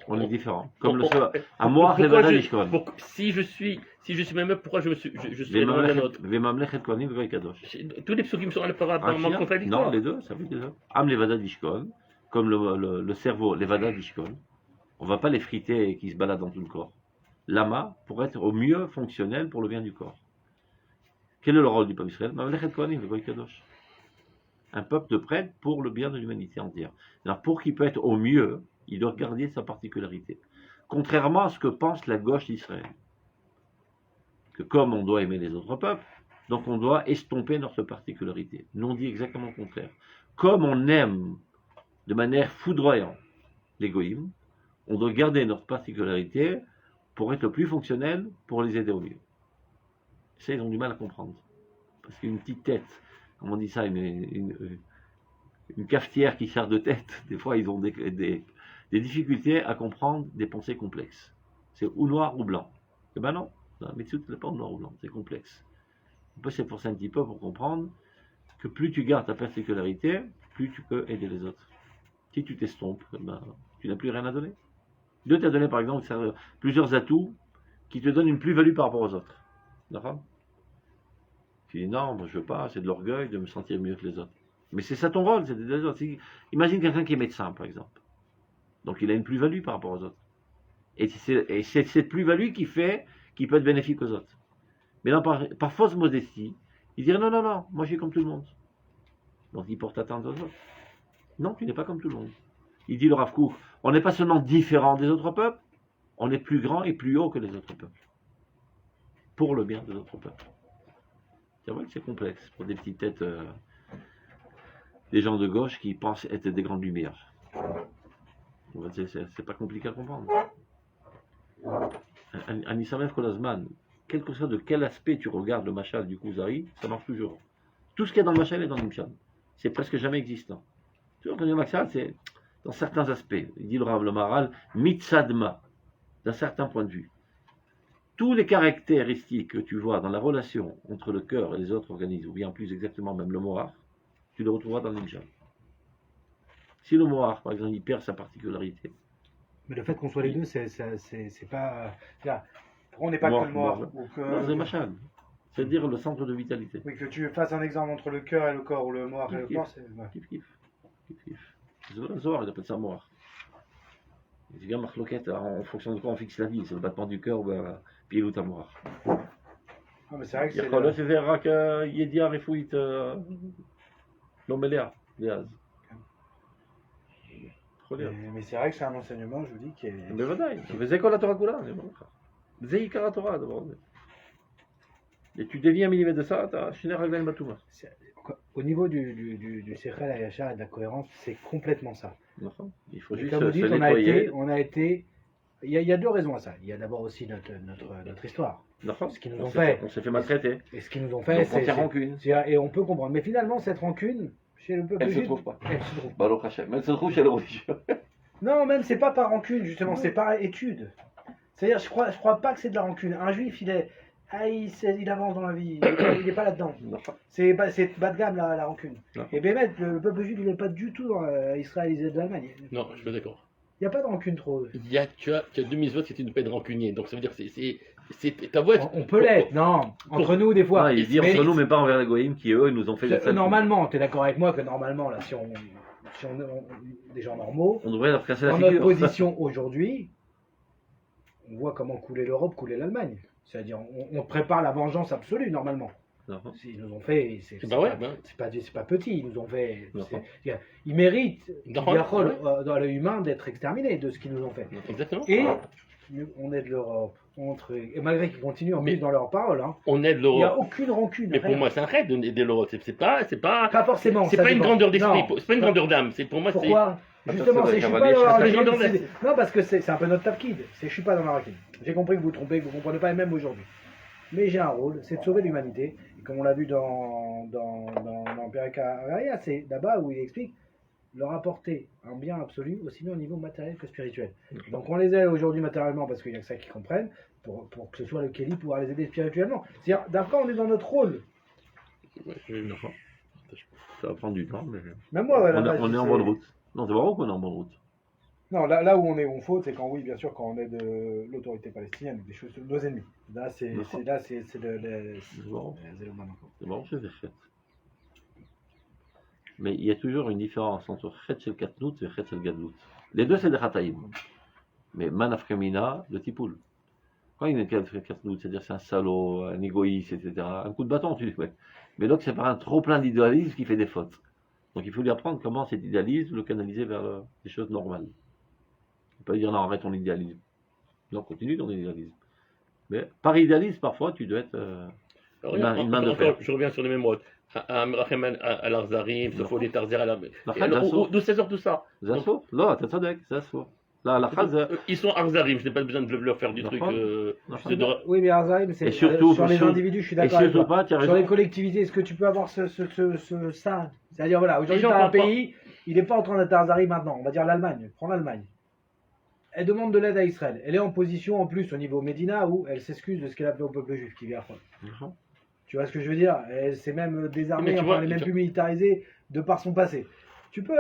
On est différents. Comme le Pourquoi- seul. À moi, pourquoi Levada je- Lishkon. Si je suis même, pourquoi je suis loin d'un autre? Vemamlechet Kohanim Vegoy Kadosh. Tous les psukim sont apparemment Non, contradictoires. les deux, ça veut dire les deux. Am Levada Lishkon, comme le cerveau, Levada Lishkon. On ne va pas les friter et qui se baladent dans tout le corps. Lama, pour être au mieux fonctionnel pour le bien du corps. Quel est le rôle du peuple Israël? Mamlechet Kohanim Vegoy Kadosh. Un peuple de prêtre pour le bien de l'humanité entière. Alors, pour qu'il peut être au mieux, il doit garder sa particularité. Contrairement à ce que pense la gauche d'Israël. Que comme on doit aimer les autres peuples, donc on doit estomper notre particularité. Nous on dit exactement le contraire. Comme on aime de manière foudroyante les goïms, on doit garder notre particularité pour être le plus fonctionnel, pour les aider au mieux. Ça, ils ont du mal à comprendre. Parce qu'une petite tête, comme on dit ça, une cafetière qui sert de tête, des fois ils ont des difficultés à comprendre des pensées complexes. C'est ou noir ou blanc. Eh ben non, la Metsout n'est pas en noir ou blanc, c'est complexe. On peut s'efforcer un petit peu pour comprendre que plus tu gardes ta particularité, plus tu peux aider les autres. Si tu t'estompes, eh ben, tu n'as plus rien à donner. Dieu t'a donné par exemple plusieurs atouts qui te donnent une plus-value par rapport aux autres. D'accord? Tu dis non, moi je veux pas, c'est de l'orgueil de me sentir mieux que les autres. Mais c'est ça ton rôle, c'est d'aider les autres. Imagine quelqu'un qui est médecin par exemple. Donc il a une plus-value par rapport aux autres. Et c'est cette plus-value qui fait qu'il peut être bénéfique aux autres. Mais non, par fausse modestie, il dirait non, moi je suis comme tout le monde. Donc il porte atteinte aux autres. Non, tu n'es pas comme tout le monde. Il dit le Rav Kook, on n'est pas seulement différent des autres peuples, on est plus grand et plus haut que les autres peuples. Pour le bien des autres peuples. C'est vrai que c'est complexe pour des petites têtes, des gens de gauche qui pensent être des grandes lumières. C'est pas compliqué à comprendre. Anisamev Kolazman, quel que soit de quel aspect tu regardes le machal du Kuzari, ça marche toujours. Tout ce qu'il y a dans le machal est dans l'imshal. C'est presque jamais existant. Toujours quand il y a machal, c'est dans certains aspects. Il dit le Rav le Maharal, mitzadma, d'un certain point de vue. Tous les caractéristiques que tu vois dans la relation entre le cœur et les autres organismes, ou bien plus exactement même le mohar, tu le retrouveras dans l'imshal. Si le mohar, par exemple, il perd sa particularité, Mais le fait qu'on soit les deux, c'est pas. Là, pourquoi on n'est pas que le mort ou que... non, c'est machal. C'est-à-dire le centre de vitalité. Oui, que tu fasses un exemple entre le cœur et le corps, ou le mort et le corps, c'est. Ouais. Kif kif. Kif kif. C'est le Zohar, il appelle ça mohar. Il dit, marloquette, en fonction de quoi on fixe la vie, c'est le battement du cœur, puis ou ta mohar. Ah, mais c'est vrai que c'est. יכול להיות שזה רק ידיעה רפואית לא מלאה, דאז. יכול להיות. Mais c'est vrai que c'est un enseignement, je vous dis, qui est. בוודאי, וזה כל התורה כולה, אני אומר לך. זה עיקר התורה, הדבר הזה. Et tu déviens un millimètre de ça, t'as שני רגליים בתומה. Au niveau du Sechel Ayachar et de la cohérence, c'est complètement ça. נכון? Il faut Et juste comme vous se dites, nettoyer. on a été. Il y a deux raisons à ça. Il y a d'abord aussi notre histoire. נכון? Ce qu'ils nous On ont s'est fait. on s'est fait maltraiter. Et ce qu'ils nous ont Donc fait, on tient rancune. et on peut comprendre. Mais finalement, cette rancune, chez le peuple Elle se juif, trouve pas. elle se trouve. Baruch Hashem. Mais elle se trouve chez le religieux. Non, même c'est pas par rancune, justement, c'est par étude. C'est-à-dire, je crois pas que c'est de la rancune. Un juif, il avance dans la vie, il est pas là-dedans. נכון. C'est bas de gamme la rancune. Non. Et Bémet, le peuple juif, il n'est pas du tout israélisé de l'Allemagne. Non, je suis pas d'accord. Il n'y a pas de rancune trop. Tu as 2 mitzvot si tu ne peux pas être rancunier. Donc ça veut dire que Ta voix, On peut l'être, non. Entre nous, des fois. Ouais, il dit Mais- entre nous, mais pas envers les goïms qui, eux, nous ont fait le Normalement, tu es d'accord avec moi que normalement, là, si on des gens normaux, On devrait leur casser la dans notre figure. position aujourd'hui, on voit comment couler l'Europe, couler l'Allemagne. C'est-à-dire, on prépare la vengeance absolue, normalement. Non. Ils nous ont fait, Bah ouais, pas, hein. c'est pas petit, ils nous ont fait. Non. Ils méritent, Non, dans l'œil humain, d'être exterminés de ce qu'ils nous ont fait. Exactement. Et on aide l'Europe. Et malgré qu'ils continuent en Mais- plus dans leurs paroles, hein, On aide il n'y a l'Europe. aucune rancune. Mais pour rien. moi, c'est un raid d'aider l'Europe. C'est pas Pas forcément. c'est ça pas une dépend. grandeur d'esprit. Non. C'est pas une grandeur d'âme. C'est pour moi, c'est. Pourquoi Justement, Attends, je ça suis va pas aller dans la chercher la rancune. raison Non, parce que c'est un peu notre tafkid. Je suis pas dans la rancune. J'ai compris que vous trompez, que vous comprenez pas, et même aujourd'hui. Mais j'ai un rôle, c'est de sauver l'humanité. Et comme on l'a vu dans l'Empirique Avaria, c'est là-bas où il explique leur apporter un bien absolu, aussi bien au niveau matériel que spirituel. Donc on les aide aujourd'hui matériellement parce qu'il n'y a que ça qu'ils comprennent, pour que ce soit le Kéli pouvoir les aider spirituellement. C'est-à-dire, d'accord, on est dans notre rôle. D'accord. Ça va prendre du temps, mais Même moi, ouais, là-bas, on est en c'est- bonne route. Non, c'est vraiment qu'on est en bonne route. Non, là où on faute, c'est quand, oui, bien sûr, quand on aide l'autorité palestinienne, des choses, nos ennemis. Là, c'est le C'est bon, c'est bon, c'est fait. Mais il y a toujours une différence entre Chetzel Katnout et Chetzel Gadlout. Les deux, c'est des Khataïm. Mais Manafkamina, de Tipoul. Quand il y a une Katnout, c'est-à-dire c'est un salaud, un égoïste, etc., un coup de bâton, tu dis, ouais. Mais l'autre, c'est par un trop plein d'idéalisme qui fait des fautes. Donc il faut lui apprendre comment cet idéalisme le canaliser vers des choses normales. On peut dire non, arrête ton idéalisme. Non, continue ton idéalisme. Mais par idéalisme, parfois, tu dois être. Alors, Une main de fer. je reviens sur les mêmes mots. Amrachem al-Arzarim, Non. Sofo Tarzir al La D'où ça sort tout ça Zasso Là, t'as Sadek, Zasso. Là, la phrase. Ils sont Arzarim, je n'ai pas besoin de leur faire du Non, truc. pas. c'est de- Oui, mais Arzaïm, c'est Et surtout, sur les surtout- individus, je suis Et d'accord avec surtout toi. pas, tu as Sur les raison. collectivités, est-ce que tu peux avoir ça C'est-à-dire, voilà, aujourd'hui, Les gens tu as un comprennent pays, il n'est pas en train d'être Arzaïm maintenant. On va dire l'Allemagne. Prends l'Allemagne. Elle demande de l'aide à Israël. Elle est en position, en plus, au niveau Médina, où elle s'excuse de ce qu'elle a fait au peuple juif qui vit à Rome. Mhm. Tu vois ce que je veux dire? Elle s'est même désarmée, Mais tu enfin, vois, elle est même tu- plus militarisée de par son passé. Tu peux.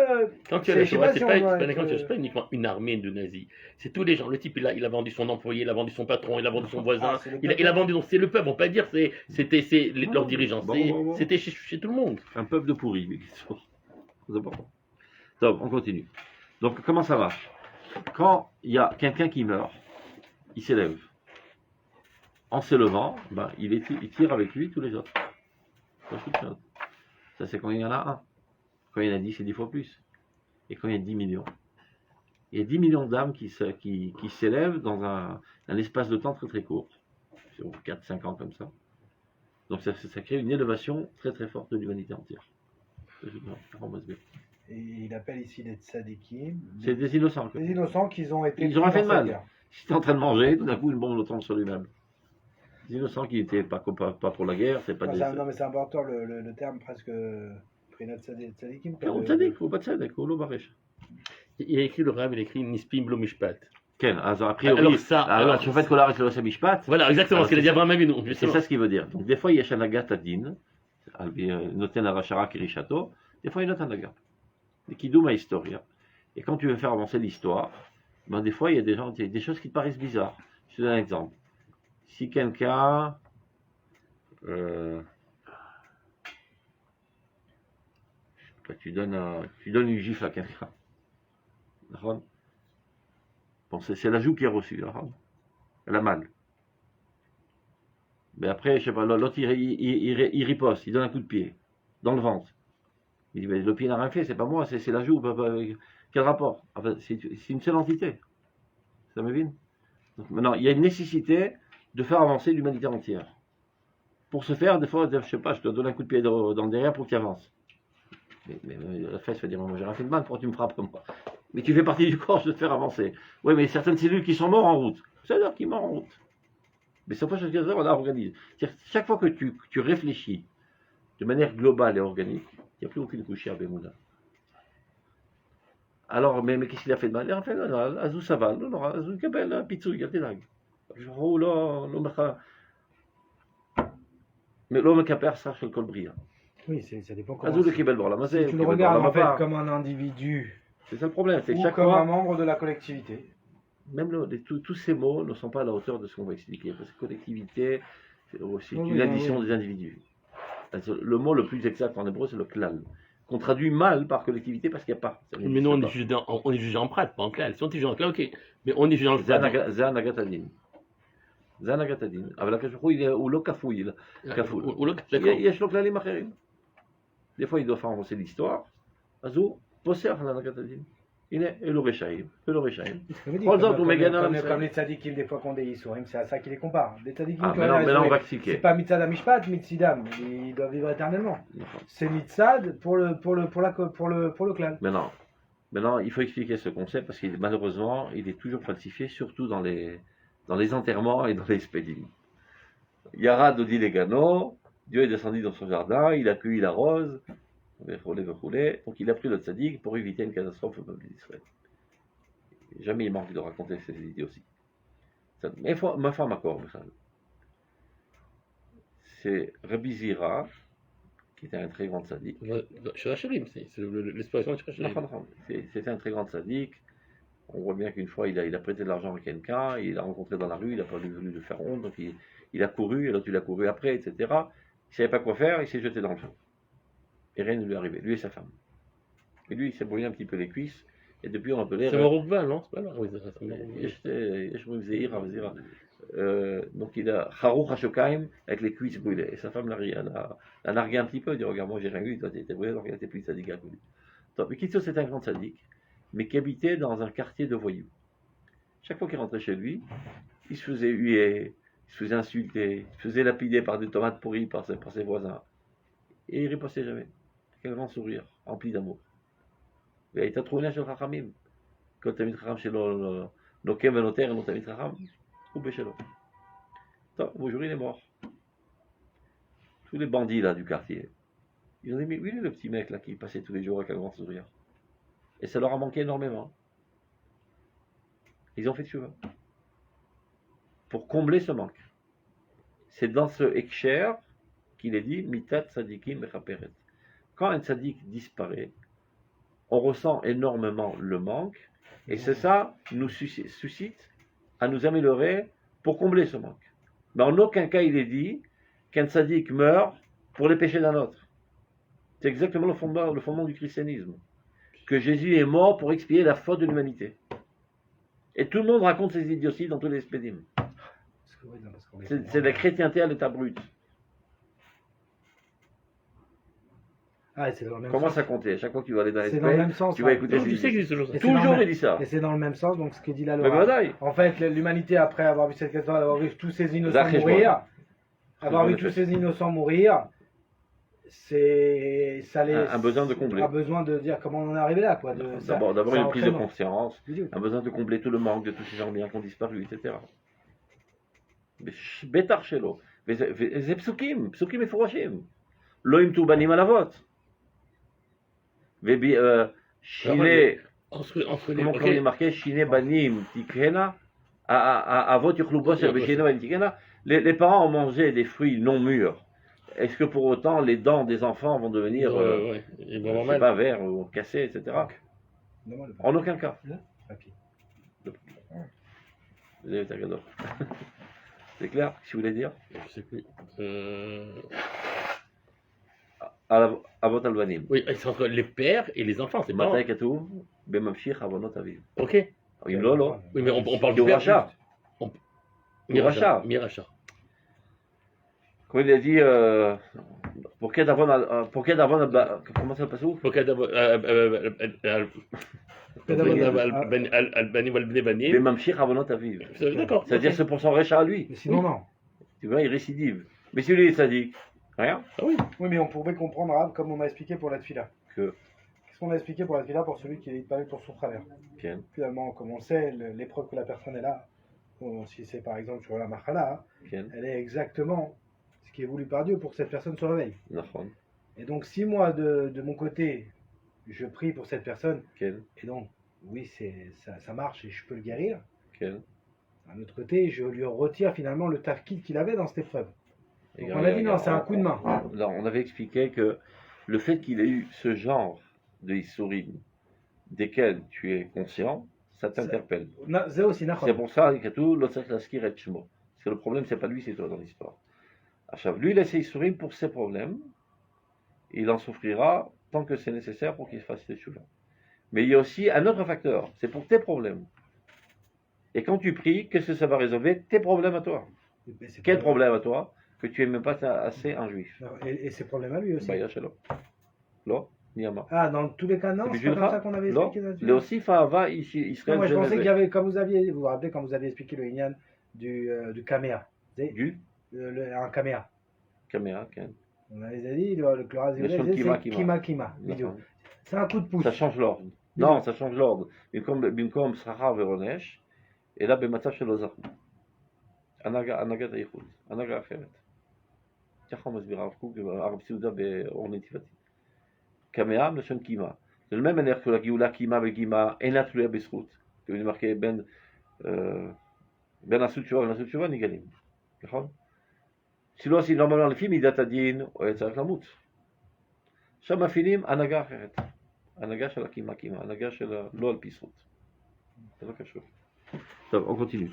Quand tu as la je sais Shoah, pas c'est si pas, on c'est doit pas être, uniquement- c'est pas uniquement une armée de nazis. C'est tous les gens. Le type, il a vendu son employé, il a vendu son patron, il a vendu son voisin. Ah, c'est le Il a vendu. Donc c'est le peuple. On peut pas dire c'était Non, leurs dirigeants. bon. C'était chez tout le monde. Un peuple de pourris, mais c'est important. Donc, on continue. Donc, comment ça marche? Quand il y a quelqu'un qui meurt, il s'élève. En s'élevant, ben, il tire avec lui tous les autres. Pas toute chose. Ça, c'est quand il y en a un. Quand il y en a 10, c'est 10 fois plus. Et quand il y a 10 millions. Il y a 10 millions d'âmes qui s'élèvent dans un espace de temps très très court. Sur 4-5 ans comme ça. Donc ça crée une élévation très très forte de l'humanité entière. Et il appelle ici les tzadikim. C'est des innocents. quoi. Les innocents qui ont été. Ils auraient fait de dans cette mal. guerre. Si tu es en train de manger, tout d'un coup une bombe le tombe sur lui-même. Des innocents qui n'étaient pas pour la guerre, c'est pas Non, des. non, mais c'est important le terme presque. Prinat tzadikim. On tzadik, ou pas tzadik, ou lo baresh. Il a écrit le Rav, il a écrit Nispim Lo Mishpat. Ken, a priori, Alors ça, alors, sur le fait que l'art est le Mishpat, Voilà, exactement Alors, ce qu'il a dit c'est Abraham Avinu. c'est justement. ça ce qu'il veut dire. Donc des fois il y a Shanagat Adin, noten Arashara Kirishato, des fois il y a Notanaga. Des Kiduma Historia. Et quand tu veux faire avancer l'histoire, ben, des fois il y a des choses qui te paraissent bizarres. Je te donne un exemple. Si quelqu'un. Tu donnes une gifle à quelqu'un. D'accord. Bon, c'est la joue qui a reçu. D'accord. Elle a mal. Mais après, je sais pas, l'autre il riposte, il donne un coup de pied dans le ventre. Il dit, mais le pied n'a rien fait, c'est pas moi, c'est la joue. Quel rapport? Enfin, c'est une seule entité. Ça me vient. Donc, maintenant, il y a une nécessité de faire avancer l'humanité entière. Pour ce faire, des fois, je sais pas, je te donne un coup de pied dans le derrière pour que tu avances. Mais la fesse va dire, moi j'ai rien fait de mal, pourquoi tu me frappes comme moi? Mais tu fais partie du corps, je vais te faire avancer. Oui, mais certaines cellules qui sont mortes en route, c'est-à-dire qu'ils meurent en route. Mais c'est pas chose que ça, on la organise. Chaque fois que tu réfléchis de manière globale et organique, il n'y a plus aucune couche à Bemouna. Alors, mais qu'est-ce qu'il a fait de mal? Il a fait de mal, Azou ça va, non, Azou Kabel, Pitsou, il y a des lags. Oh là, mais l'homme qui a perdu ça, c'est le col brillant. Oui, ça dépend comment. Azou le Kibel, voilà, Si tu le regardes en fait comme un individu c'est ça le problème, c'est que ou chaque comme un fois. membre de la collectivité. même tous ces mots ne sont pas à la hauteur de ce qu'on va expliquer. Parce que collectivité, c'est aussi Oui, une oui, addition oui. des individus. Le mot le plus exact en hébreu, c'est le klal. Qu'on traduit mal par collectivité parce qu'il n'y a pas. Ça Mais n'existe nous, pas. on est jugé en prat, pas en clal. Si on est jugé en clal, ok. Mais on est jugé en זה prat. הנהגת הדין. זה הנהגת הדין. אבל הקדוש ברוך הוא לא כפוי, כפול. Ou le d'accord. יש לו כללים אחרים. Des fois, il doit faire avancer l'histoire. אז הוא פוסח על הנהגת הדין. הנה, אלו רשעים, אלו רשעים. בכל זאת, הוא מגן על עם ישראל. Comme les tzadikim, des fois, qu'on des Issourim, c'est à ça qu'il les compare. Les tzadikim, Ah, qui ont rien maintenant, on va résumé. expliquer. C'est pas mitzad amishpat, mitzidam. Ils doivent vivre éternellement. נכון. C'est mitzad pour le clan. Maintenant, il faut expliquer ce concept parce que malheureusement, il est toujours falsifié, surtout dans les enterrements et dans les spédimes. Yarad dit les gano, Dieu est descendu dans son jardin, il a cueilli la rose, donc il a pris le tzaddik pour éviter une catastrophe au peuple d'Israël. Jamais il manque de raconter ces idées aussi. Ma femme accorde ça. C'est Rabbi Zira, qui était un très grand tzaddik. Chez Hachirim, c'est l'expression de Hachirim. C'était un très grand tzaddik. On voit bien qu'une fois, il a prêté de l'argent à quelqu'un, il l'a rencontré dans la rue, il n'a pas voulu le faire honte, donc il a couru, et l'autre il a couru après, etc. Il ne savait pas quoi faire, il s'est jeté dans le feu. Et rien ne lui est arrivé, lui et sa femme. Et lui, il s'est brûlé un petit peu les cuisses, et depuis on appelait... C'est Maroukba, non? C'est pas là? Oui, donc il a Harouk Hashokaim avec les cuisses brûlées. Et sa femme l'a nargué un petit peu, il dit regarde, moi j'ai rien eu, toi t'étais brûlé, donc il était plus sadique à lui. Mais Kitso, c'est un grand sadique, mais qui habitait dans un quartier de voyous. Chaque fois qu'il rentrait chez lui, il se faisait huer, il se faisait insulter, il se faisait lapider par des tomates pourries par ses voisins. Et il ripostait jamais. Quel grand sourire, rempli d'amour. Il a été trouvé chez le Chachamim. Quand tu as mis le Chacham chez nos Kem et nos terres, et tu as mis le Chacham, ou Béchelot. Bonjour, il est mort. Tous les bandits là du quartier, ils ont dit, mais oui, le petit mec là qui passait tous les jours avec un grand sourire. Et ça leur a manqué énormément. Ils ont fait tchouva pour combler ce manque. C'est dans ce Ekcher qu'il est dit Mitat Tzadikim Mechaperet. Quand un tzadik disparaît, on ressent énormément le manque, et c'est ça qui nous suscite à nous améliorer pour combler ce manque. Mais en aucun cas il est dit qu'un tzadik meurt pour les péchés d'un autre. C'est exactement le fondement du christianisme. Que Jésus est mort pour expier la faute de l'humanité. Et tout le monde raconte ces idioties dans tous les spédimes. C'est de la chrétienté à l'état brut. Ah, c'est dans le même Commence sens. à compter. À chaque fois que tu vas aller dans les C'est dans le même sens. tu vas hein. écouter Tu sais qu'il existe toujours ça. Et c'est dans Toujours le il dit ça. Et c'est dans le même sens, donc ce que dit la Mais loi. voilà. En fait, l'humanité, après avoir vu cette question, avoir vu tous ces innocents Zach et mourir, avoir vu Cheshbon. tous ces innocents mourir, ça les Un besoin de combler. a besoin de dire comment on est arrivé là, quoi. D'abord une prise de entraînement. conscience, Idiot. un besoin de combler tout le manque de tous ces gens bien qui ont disparu, etc. Bétar shelo. זה פסוקים מפורשים. לא ימתו בנים על אבות. שיני, Entre les. comment il est Ok. marqué, שיני בנים תקהנה, האבות יאכלו בוסר ושיני בנים תקהנה. Les parents ont mangé des fruits non mûrs. Est-ce que pour autant les dents des enfants vont devenir, Ouais, ils vont je avoir sais mal. pas, verts ou cassés, etc. Donne-moi le En aucun cas. papier. Vous avez ta cadeau. C'est clair ce que vous voulez dire? Je sais plus. אבות על בנים. Oui, c'est entre les pères et les enfants, c'est pas. מתי כתוב? בממשיך עוונות אביו. Ok. אם לא, לא. Oui, mais on parle כי du הוא père. רשע. Miracha. Miracha. Quand il a dit פוקד עוון comment ça le passe? Albani Walbné Bani. בממשיך עוונות אביו. D'accord. C'est-à-dire c'est pour son rachat à lui. Mais sinon, non. Tu vois, il récidive. Mais si lui il est sadique, rien. Ah oui. Oui, mais on pouvait comprendre, Arabe, comme on a expliqué pour la tefila. Que, Qu'est-ce qu'on a expliqué pour la tefila pour celui qui est parlé pour son travers? bien, Finalement, comme on le sait, l'épreuve que la personne est là, si c'est par exemple sur la machala, bien, elle est exactement ce qui est voulu par Dieu pour que cette personne se réveille. נכון, Et donc, si moi, de mon côté, je prie pour cette personne, כן, et donc, oui, ça marche et je peux le guérir, כן. d'un autre côté, je lui retire finalement le tafkid qu'il avait dans cette épreuve. Et Donc, on a dit non, c'est un coup de main. Là, on avait expliqué que le fait qu'il ait eu ce genre de Issourim desquels tu es conscient, ça t'interpelle. זה aussi, נכון. C'est pour ça que tout le צריך להזכיר את שמו. Parce que le problème, c'est pas lui, c'est toi dans l'histoire. עכשיו, lui, il a ses issourim pour ses problèmes. Il en souffrira tant que c'est nécessaire pour qu'il fasse ses choulas. Mais il y a aussi un autre facteur, c'est pour tes problèmes. Et quand tu pries, qu'est-ce que ça va résolver? Tes problèmes à toi. Mais c'est Quel pas- problème à toi que tu n'aimes pas assez un juif? Et ses problèmes à lui aussi. Bah, shalom. Lo, niyama. Ah, dans tous les cas, non, Et puis, c'est pas comme Julcha, ça qu'on avait Lo, expliqué là-dessus. le aussi fa'ava Non, Israël. moi je pensais qu'il y Genève. avait, comme vous vous rappelez, quand vous aviez expliqué le Inyan du caméra. Du Un caméra. caméra, Ken. On avait dit, le chlorase Le son violet, kima, c'est kima. D'accord. C'est un coup de pouce. Ça change l'ordre. Non, ça change l'ordre. במקום שכר ועונש, אלא במצב שלא זכו. הנהגת הייחוד, הנהגה אחרת. ככה מסביר הרב קוק, הרב סעודה באור נתיבתי. קמאה מלשון קימה. זה לא manière que la גאולה קימה וגימה אינה תלויה בזכות. כי הוא מראה בין עשו תשובה ובין עשו תשובה נגלים. נכון? שלא עושים normalement לפי מידת הדין, הוא היה צריך למות. עכשיו מפעילים הנהגה אחרת. הנהגה של הקימה קימה, הנהגה של לא על פי זכות. זה לא קשור. טוב, on continue.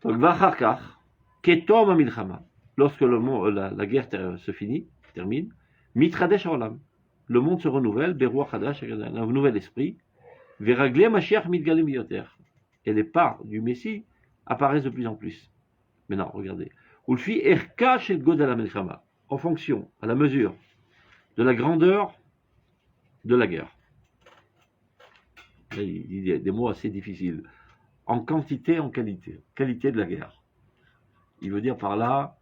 Donc, ואחר כך, כתום המלחמה, lorsque la guerre se finit, termine, מתחדש העולם. Le monde se renouvelle, ברוח חדש, un nouvel esprit, ורגלי המשיח מתגלים ביותר. Et les pas du Messie apparaissent de plus en plus. Maintenant, regardez. ולפי ערכה של גודל המלחמה, en fonction, à la mesure de la grandeur de la guerre. Là, il dit des mots assez difficiles. En quantité, en qualité. Qualité de la guerre. Il veut dire par là,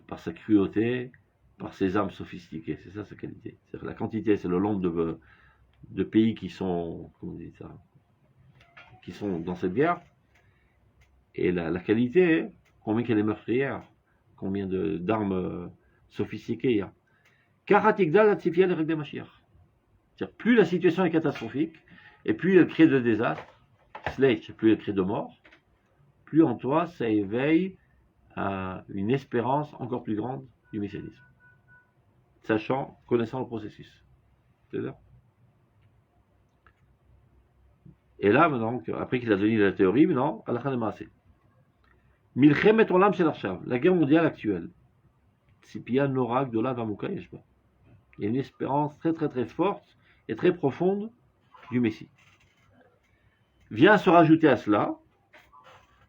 par sa cruauté, par ses armes sophistiquées. C'est ça sa qualité. C'est-à-dire que la quantité, c'est le nombre de pays qui sont, comment on dit ça, qui sont dans cette guerre. Et la qualité, combien qu'elle est meurtrière, combien d'armes sophistiquées il y a. Karatikda la tzifia le règles de Mashiach. C'est-à-dire, plus la situation est catastrophique, et plus elle crée de désastre, plus elle crée de mort, plus en toi ça éveille une espérance encore plus grande du messianisme. Sachant, connaissant le processus. C'est ça. Et là, maintenant, après qu'il a donné la théorie, maintenant, halakha lemaaseh. Milchemet olam shel achav, la guerre mondiale actuelle. Tzipia nora gdola v'amuka yesh ba. Il y a une espérance très très très forte et très profonde du Messie. Vient se rajouter à cela,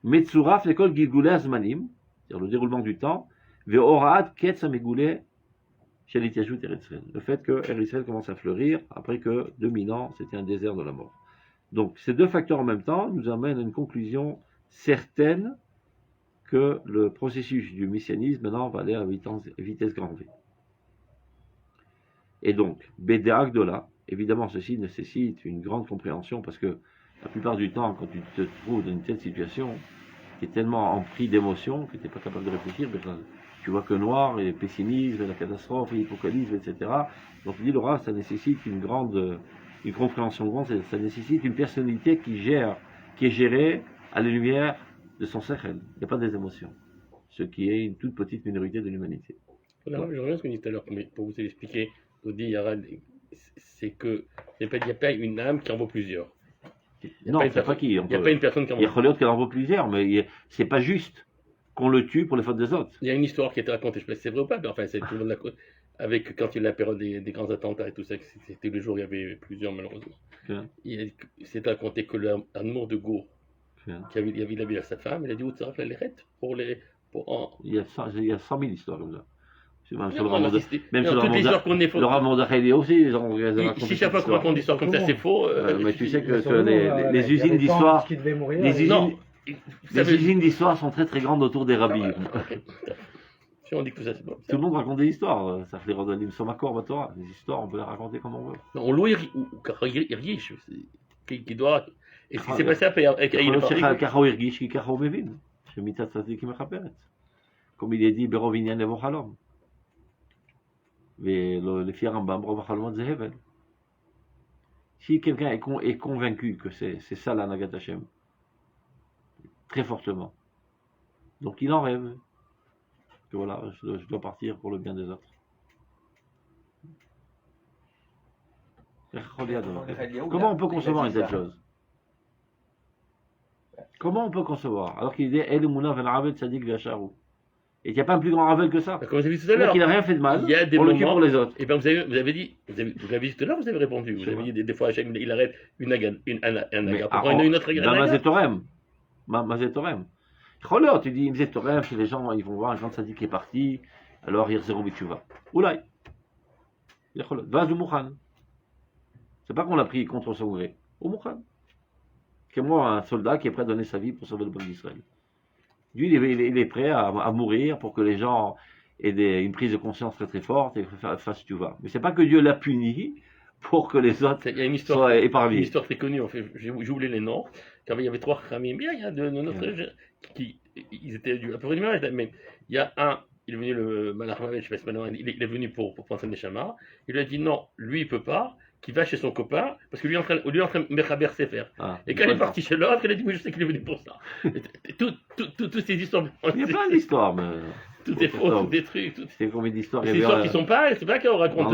Metsuraf l'école Gilgulei Azmanim, c'est-à-dire le déroulement du temps, Ve'oraat Ketz Amegulei Shel Hitiyashut Eretz Israël. Le fait que Eretz Israël commence à fleurir après que 2000 ans c'était un désert de la mort. Donc ces deux facteurs en même temps nous amènent à une conclusion certaine que le processus du messianisme maintenant va aller à vitesse grand V. Et donc, Bédéa Gdola, évidemment ceci nécessite une grande compréhension parce que la plupart du temps, quand tu te trouves dans une telle situation, tu es tellement empris d'émotions que tu n'es pas capable de réfléchir. Tu vois que noir, et pessimisme, et la catastrophe, et l'apocalypse, etc. Donc il dit, Laura, ça nécessite une compréhension grande, ça nécessite une personnalité qui est gérée à la lumière de son sechel. Il n'y a pas des émotions. Ce qui est une toute petite minorité de l'humanité. Je reviens à ce que vous dites tout à l'heure, mais pour vous expliquer, Audi Yarad, c'est que il n'y a pas une âme qui en vaut plusieurs. Non, c'est pas qui. Il n'y a pas une personne qui en Il y a vaut Choliot qui en vaut plusieurs, mais c'est pas juste qu'on le tue pour les fautes des autres. Il y a une histoire qui a été racontée, je ne sais pas si c'est vrai ou pas, mais enfin, c'est tout le monde avec quand il y a eu la période des grands attentats et tout ça, c'était le jour où il y avait plusieurs malheureusement. C'est raconté que l'amour de Gour, qui avait la vie à sa femme, il a dit où tu les rêtes Il y a 100 000 histoires comme ça. Même sur toutes les histoires qu'on est faux. Le Rav Mordechai aussi, ils ont raconté. Si chaque fois qu'on raconte des histoires comme ça, c'est faux. Mais tu sais que les usines d'histoire, les usines d'histoire sont très très grandes autour des rabbis. Si on dit que tout ça, c'est bon. Tout le monde raconte des histoires. Ça fait les Rodalim Somakor, Batora. Les histoires, on peut les raconter comme on veut. On loue Irgish, qui doit. Et ce qui s'est passé après avec Aïe Kachao Irgish, qui Kachao Mevin. Je m'y tâte qui me rappelle. Comme il est dit, Berovinyan Nevochalom. ולפי הרמב"ם, רוב החלומות זה הבל. Si quelqu'un est convaincu que c'est ça la Nagat Hashem, très fortement, donc il en rêve, que voilà, je dois partir pour le bien des autres. Comment on peut concevoir une telle chose? Comment on peut concevoir? Alors qu'il dit El Mouna ven Avel Tzadik V'Yasharu. Et qu'il n'y a pas un plus grand Ravel que ça. Comme j'ai dit tout à l'heure, il n'a rien fait de mal. Il y a des pour moments pour les autres. Et ben vous avez dit, vous avez dit tout à l'heure, vous avez répondu. Vous avez dit des fois Hachem, il arrête une naga pour une autre naga. Mazetorem. Mazetorem. Tu dis Mazetorem, si les gens ils vont voir un grand Tzadik qui est parti, alors ils zéro Bitshuva. Oulai. Vaz ou Mouchan. C'est pas qu'on l'a pris contre son gré. Au Mouchan. C'est moi un soldat qui est prêt à donner sa vie pour sauver le peuple d'Israël. Lui, il est prêt à mourir pour que les gens aient une prise de conscience très très forte et fassent tu vas. Mais c'est pas que Dieu l'a puni pour que les autres il y a une histoire, soient épargnés. Une histoire très connue, en fait, j'ai oublié les noms. Quand il y avait 3 Khamim, il y a de notre qui ils étaient à peu près du même âge, mais il y a un, il est venu le Malach Mavet, je sais pas, il est venu pour prendre son Neshama. Il lui a dit non, lui il peut pas, qu'il va chez son copain, parce que lui est en train de Mechaber Sefer. Et quand il est parti chez l'autre, il a dit oui, je sais qu'il est venu pour ça. Toutes ces histoires. Il y a plein d'histoires, mais. Tout est faux, tout est trucs. C'est combien d'histoires? C'est des histoires qui sont pas, c'est pas qu'on raconte.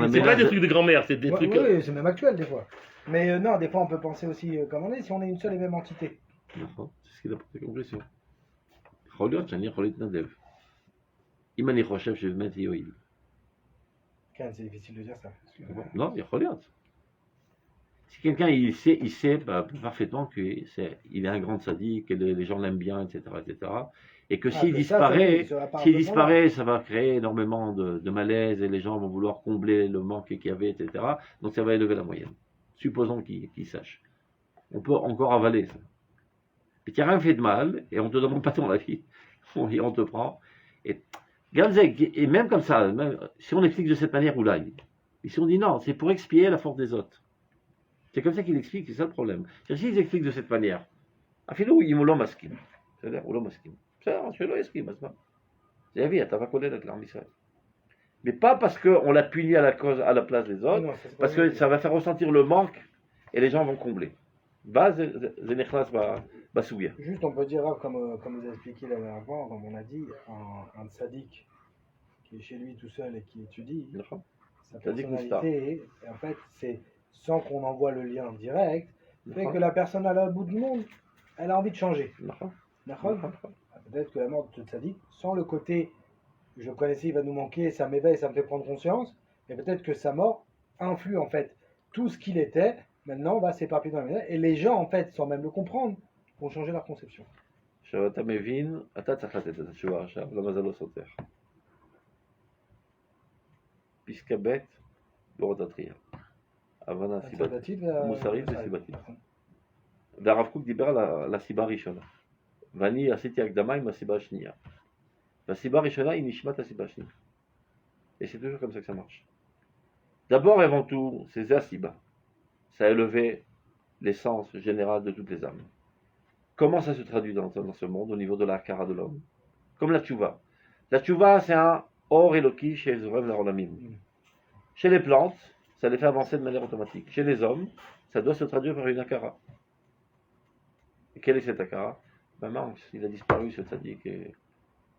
C'est pas des trucs de grand-mère, c'est des trucs. Oui, c'est même actuel des fois. Mais non, des fois on peut penser aussi comme on est, si on est une seule et même entité. C'est ce qu'il a porté conclusion. Choliot, j'en ai Cholit Nadev. Imani Chochev, je vais mettre Yoïl. C'est difficile de dire ça. Non, il y a Choliot. Si quelqu'un il sait parfaitement qu'il est un grand sadique, que les gens l'aiment bien, etc., etc., et que s'il disparaît, ça va créer énormément de malaise et les gens vont vouloir combler le manque qu'il y avait, etc. Donc ça va élever la moyenne. Supposons qu'il sache. On peut encore avaler ça. Et tu n'as rien fait de mal et on ne te demande pas ton avis. On te prend. Et même comme ça, même, si on explique de cette manière, ou là, et si on dit non, c'est pour expier la faute des autres. C'est comme ça qu'il explique, c'est ça le problème. C'est-à-dire s'ils expliquent de cette manière, afilou yimulom maskim. C'est-à-dire, ou maskim. C'est la vie, tu vas connaître l'armée Israël. Mais pas parce qu'on l'a puni à la place des autres, non, parce que ça va faire ressentir le manque et les gens vont combler. Juste, on peut dire, comme vous avez expliqué la dernière fois, comme on a dit, un tzaddik qui est chez lui tout seul et qui étudie, sa personnalité, et en fait, c'est sans qu'on envoie le lien direct, fait que la personne à l'autre bout du monde, elle a envie de changer. Peut-être que la mort de tzaddik, sans le côté, je le connaissais, il va nous manquer, ça m'éveille, ça me fait prendre conscience, et peut-être que sa mort influe en fait tout ce qu'il était, maintenant on va s'éparpiller dans la maison, et les gens en fait, sans même le comprendre, vont changer leur conception. אתה מבין, אתה צריך לתת את התשובה עכשיו, למה זה לא סותר. פסקה ב' באורות התחייה. הבנה סיבתית, מוסרית וסיבתית. והרב קוק דיבר על הסיבה הראשונה. ואני עשיתי הקדמה עם הסיבה השנייה. והסיבה הראשונה היא נשמת הסיבה השנייה. Et c'est toujours comme ça que ça marche. D'abord et avant tout, c'est Zasiba. Ça a élevé l'essence générale de toutes les âmes. Comment ça se traduit dans ce monde au niveau de la cara de l'homme? Comme la tchouva. La tchouva, c'est un or éloqué chez les oreilles de Chez les plantes, ça les fait avancer de manière automatique. Chez les hommes, ça doit se traduire par une akara. Et quelle est cette akara? Ben mince, il a disparu ce tzaddik.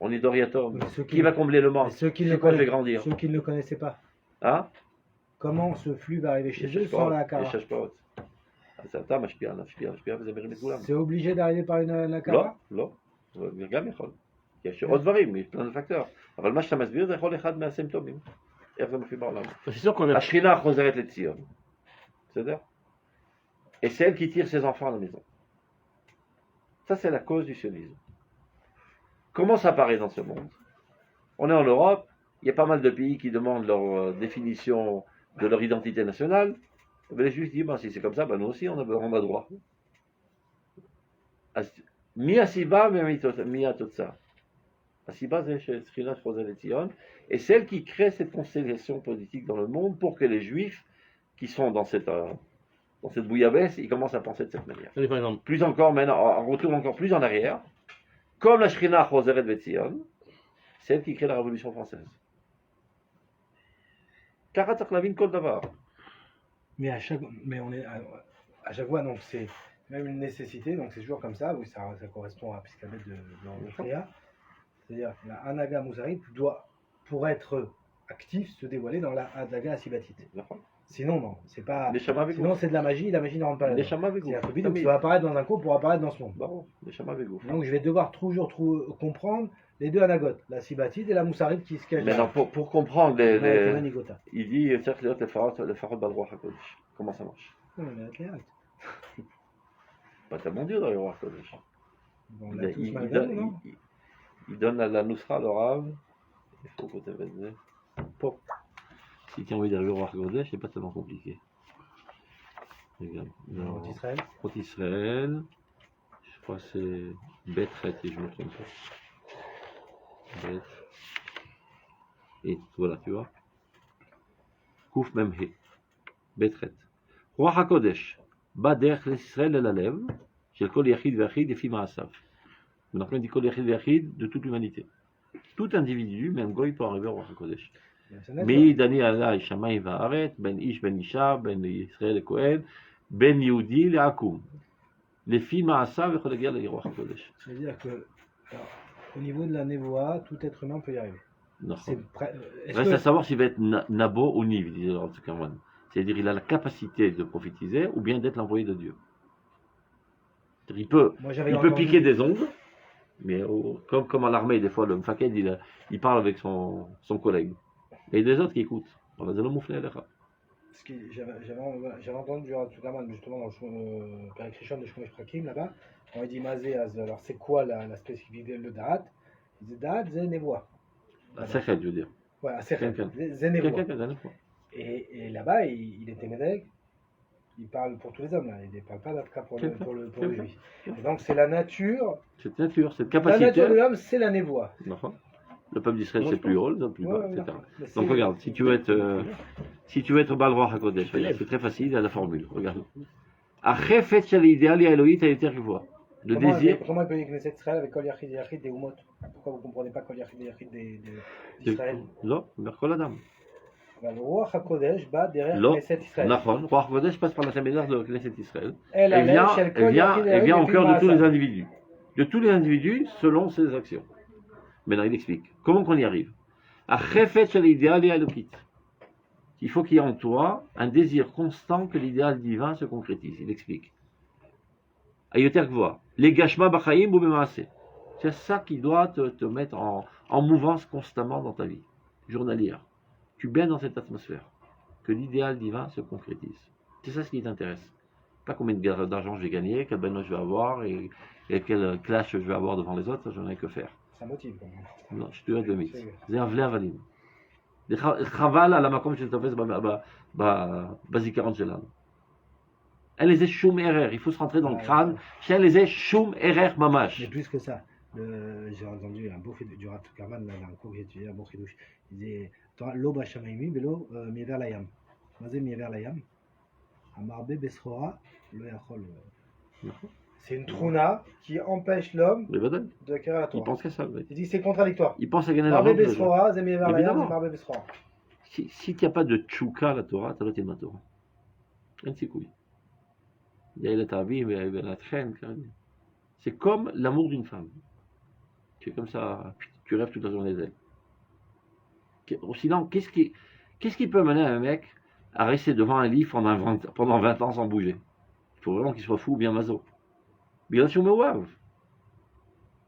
On est d'oriator. Qui va combler le manque? Ceux qui ne le connaissaient pas. Hein? Comment ce flux va arriver chez eux sans la akara? C'est obligé d'arriver par une akara? לא, גם יכול. יש עוד דברים, יש פלן פקטור. אבל מה שאתה מסביר זה יכול אחד מהסימפטומים. איך זה מופיע בעולם? השכינה חוזרת לציון. בסדר? Et celle qui tire ses enfants à la maison. Ça, c'est la cause du sionisme. Comment ça apparaît dans ce monde? On est en Europe, il y a pas mal de pays qui demandent leur définition de leur identité nationale. Mais les Juifs disent, si c'est comme ça, nous aussi on a droit. Mi asiba, mi atotsa. Asiba, c'est Shrinat Chosel et Tzion. Et celle qui crée cette constellation politique dans le monde pour que les Juifs qui sont dans cette bouillabaisse, ils commencent à penser de cette manière. Par exemple. Plus encore, maintenant, on retourne encore plus en arrière. Comme la Shrinat Chosel et Tzion, celle qui crée la Révolution française. Karatak Lavin Kol Davar. Mais à chaque fois, donc c'est même une nécessité, donc c'est toujours comme ça, oui, ça correspond à Piscabet de Fria. C'est-à-dire que la Anaga Moussarit doit, pour être actif, se dévoiler dans la Adaga Asibatite. Sinon, non. C'est pas. Neshama avec Sinon, Gouf. c'est de la magie ne rentre pas là-dedans. Neshama avec Gouf. C'est-à-dire que bidou, tu vas apparaître dans un cours pour apparaître dans ce monde. Bon, Neshama avec Gouf. Donc, je vais devoir toujours comprendre les deux anagotes, la sibatide et la moussarid qui se cachent. Maintenant, pour comprendre Ouais, les... comme un nigota. Il dit, c'est que les farod balroach HaKodesh. Comment ça marche? Non, mais avec les actes. Pas tellement dur dans les rois HaKodesh. On l'a tous malgré nous, non? Il donne la Nusra, le Rav. Il faut que tu aies si tu as envie d'arriver au roi HaKodesh, c'est pas tellement compliqué. Regarde. En Israël. Contre Israël, je crois que c'est Betret, si je me trompe pas. Bet. Et voilà, tu vois. Kouf Memhe. Betret. Roi HaKodesh. Bader Israël el Alev. Shel Kol Yachid Ve'achid Efi Ma'asav. Donc on dit Kol Yachid Ve'achid de toute l'humanité. Tout individu, même Goy, peut arriver au roi HaKodesh. Mais Dani Allah Shamayim Va'aret, Ben Ish Ben Isha, Ben Israël et Kohen, Ben Yehudi le Hakoum. Les filles Ma'asav et Cholegia le roi HaKodesh. C'est-à-dire que, alors, au niveau de la névoa, tout être humain peut y arriver. Non. Est-ce Reste que- à savoir s'il va être Nabo ou Niv, disait le Rav Zuckerman. C'est-à-dire il a la capacité de prophétiser ou bien d'être l'envoyé de Dieu. Il peut, Moi, j'avais il peut entendu- piquer des ondes, mais comme à l'armée, des fois, le Mfaked, il parle avec son collègue. Et il y a des autres qui écoutent. On va dire le mouflé à l'Echa. J'avais entendu du Rav Zuckerman, justement dans le Perek Rishon de Shmosh Prakim là-bas. On a dit Mazé, alors c'est quoi la spécificité de Da'at? Il dit Da'at, c'est névoa. À Sechet, je veux dire. Ouais, c'est Quelqu'un. c'est névoa. Quelqu'un qui a une fois. Et là-bas, il était médec. Il parle pour tous les hommes, là. Il ne parle pas d'Atka pour le juif. Et donc c'est la nature. Cette nature, cette La nature de capacité. l'homme, c'est la névoie. Enfin, le peuple d'Israël, c'est plus haut, les autres plus bas, Ouais, etc. d'accord. Mais Donc c'est- regarde, si tu veux être Balroach HaKodesh, c'est très facile, il y a la formule. Regarde. Achefet shel idéal et Elohit a été revoit. Le désir. Comment il peut y Knesset Israël avec Kol Yachid et Yachid des Umot? Pourquoi vous ne comprenez pas Kol Yachid et Yachid d'Israël? Non, Merkol Adam. Le roi HaKodesh bat derrière Lo, Knesset Israël. Nachon, Roi HaKodesh passe par l'intermédiaire de Knesset Israël. Elle Elle vient, allait chez le Kol Yachid et elle vient au Yachid cœur de tous les Ma'asav. individus. De tous les individus selon ses actions. Maintenant, il explique. Comment qu'on y arrive? Achefet shel idéal et Elohit. Il faut qu'il y ait en toi un désir constant que l'idéal divin se concrétise. Il explique. Ayoter Gvoa. Les gashma b'chaim ou b'maaseh. C'est ça qui doit te mettre en mouvance constamment dans ta vie journalière. Tu baignes dans cette atmosphère. Que l'idéal divin se concrétise. C'est ça ce qui t'intéresse. Pas combien d'argent je vais gagner, quel bain je vais avoir et quel clash je vais avoir devant les autres, j'en ai que faire. Ça motive quand même. Non, je te dis de mythe. C'est un vrai avalim. Chaval à la makom je te fais bazikaran שלנו. Elle les est choum erreur. Il faut se rentrer dans le crâne. Elle les est choum erreur Mais mamash. plus que ça, j'ai entendu un beau chidouche du Rav Zuckerman, là, dans le cours que j'ai étudié, un beau chidouche. Il disait L'eau b'shamayim, l'eau mi'ver layam. Mazé mi'ver layam. Amarbe besrora, lo yachol. C'est une trouna qui empêche l'homme Mais badal, d'acquérir la il Torah. pense qu'à ça. Oui. Il dit c'est contradictoire. Il pense à gagner Marbe l'argent. tous les jours. besrora, c'est mi'ver layam, Évidemment. c'est marbe besrora. Si tu n'as pas de tchouka la Torah, tu n'as pas de Torah. Un petit couille. C'est comme l'amour d'une femme. Tu es comme ça, tu rêves toute la journée d'elle. Sinon, qu'est-ce qui peut mener un mec à rester devant un livre pendant 20 ans sans bouger? Il faut vraiment qu'il soit fou ou bien maso. Bien sûr, Mouav.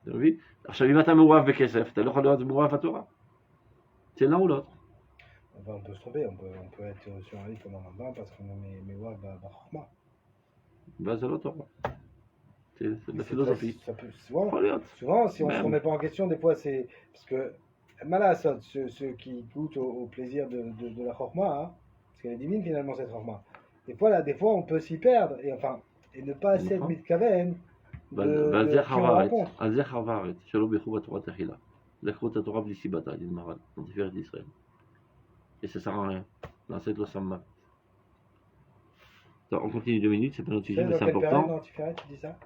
Tu as vu? עכשיו אם אתה מאוהב בכסף, אתה לא יכול להיות מאוהב בתורה. C'est l'un ou l'autre. On peut se tromper, on peut être sur un lit pendant longtemps parce qu'on met Mewav Bachorma. Ben, c'est l'autre. C'est de la philosophie. Ça peut, souvent, Faut aller autre. souvent, si on ne se Même. remet pas en question, des fois c'est. Parce que, Malasot, ceux qui goûtent au plaisir de la Chorma, hein, parce qu'elle est divine finalement cette Chorma, des fois on peut s'y perdre, et ne pas assez être mitkaven ועל de זה qui on חרבת, rencontre. על זה חרבת, שלא בירכו בתורה תחילה. לקחו את התורה בלי סיבתה, dit Maral, dans תפארת ישראל. Et ça sert à rien. L'ancêtre le samma. On continue 2 minutes, c'est pas notre Tu sujet, sais mais dans c'est quelle période important. dans Tiferet tu dis ça?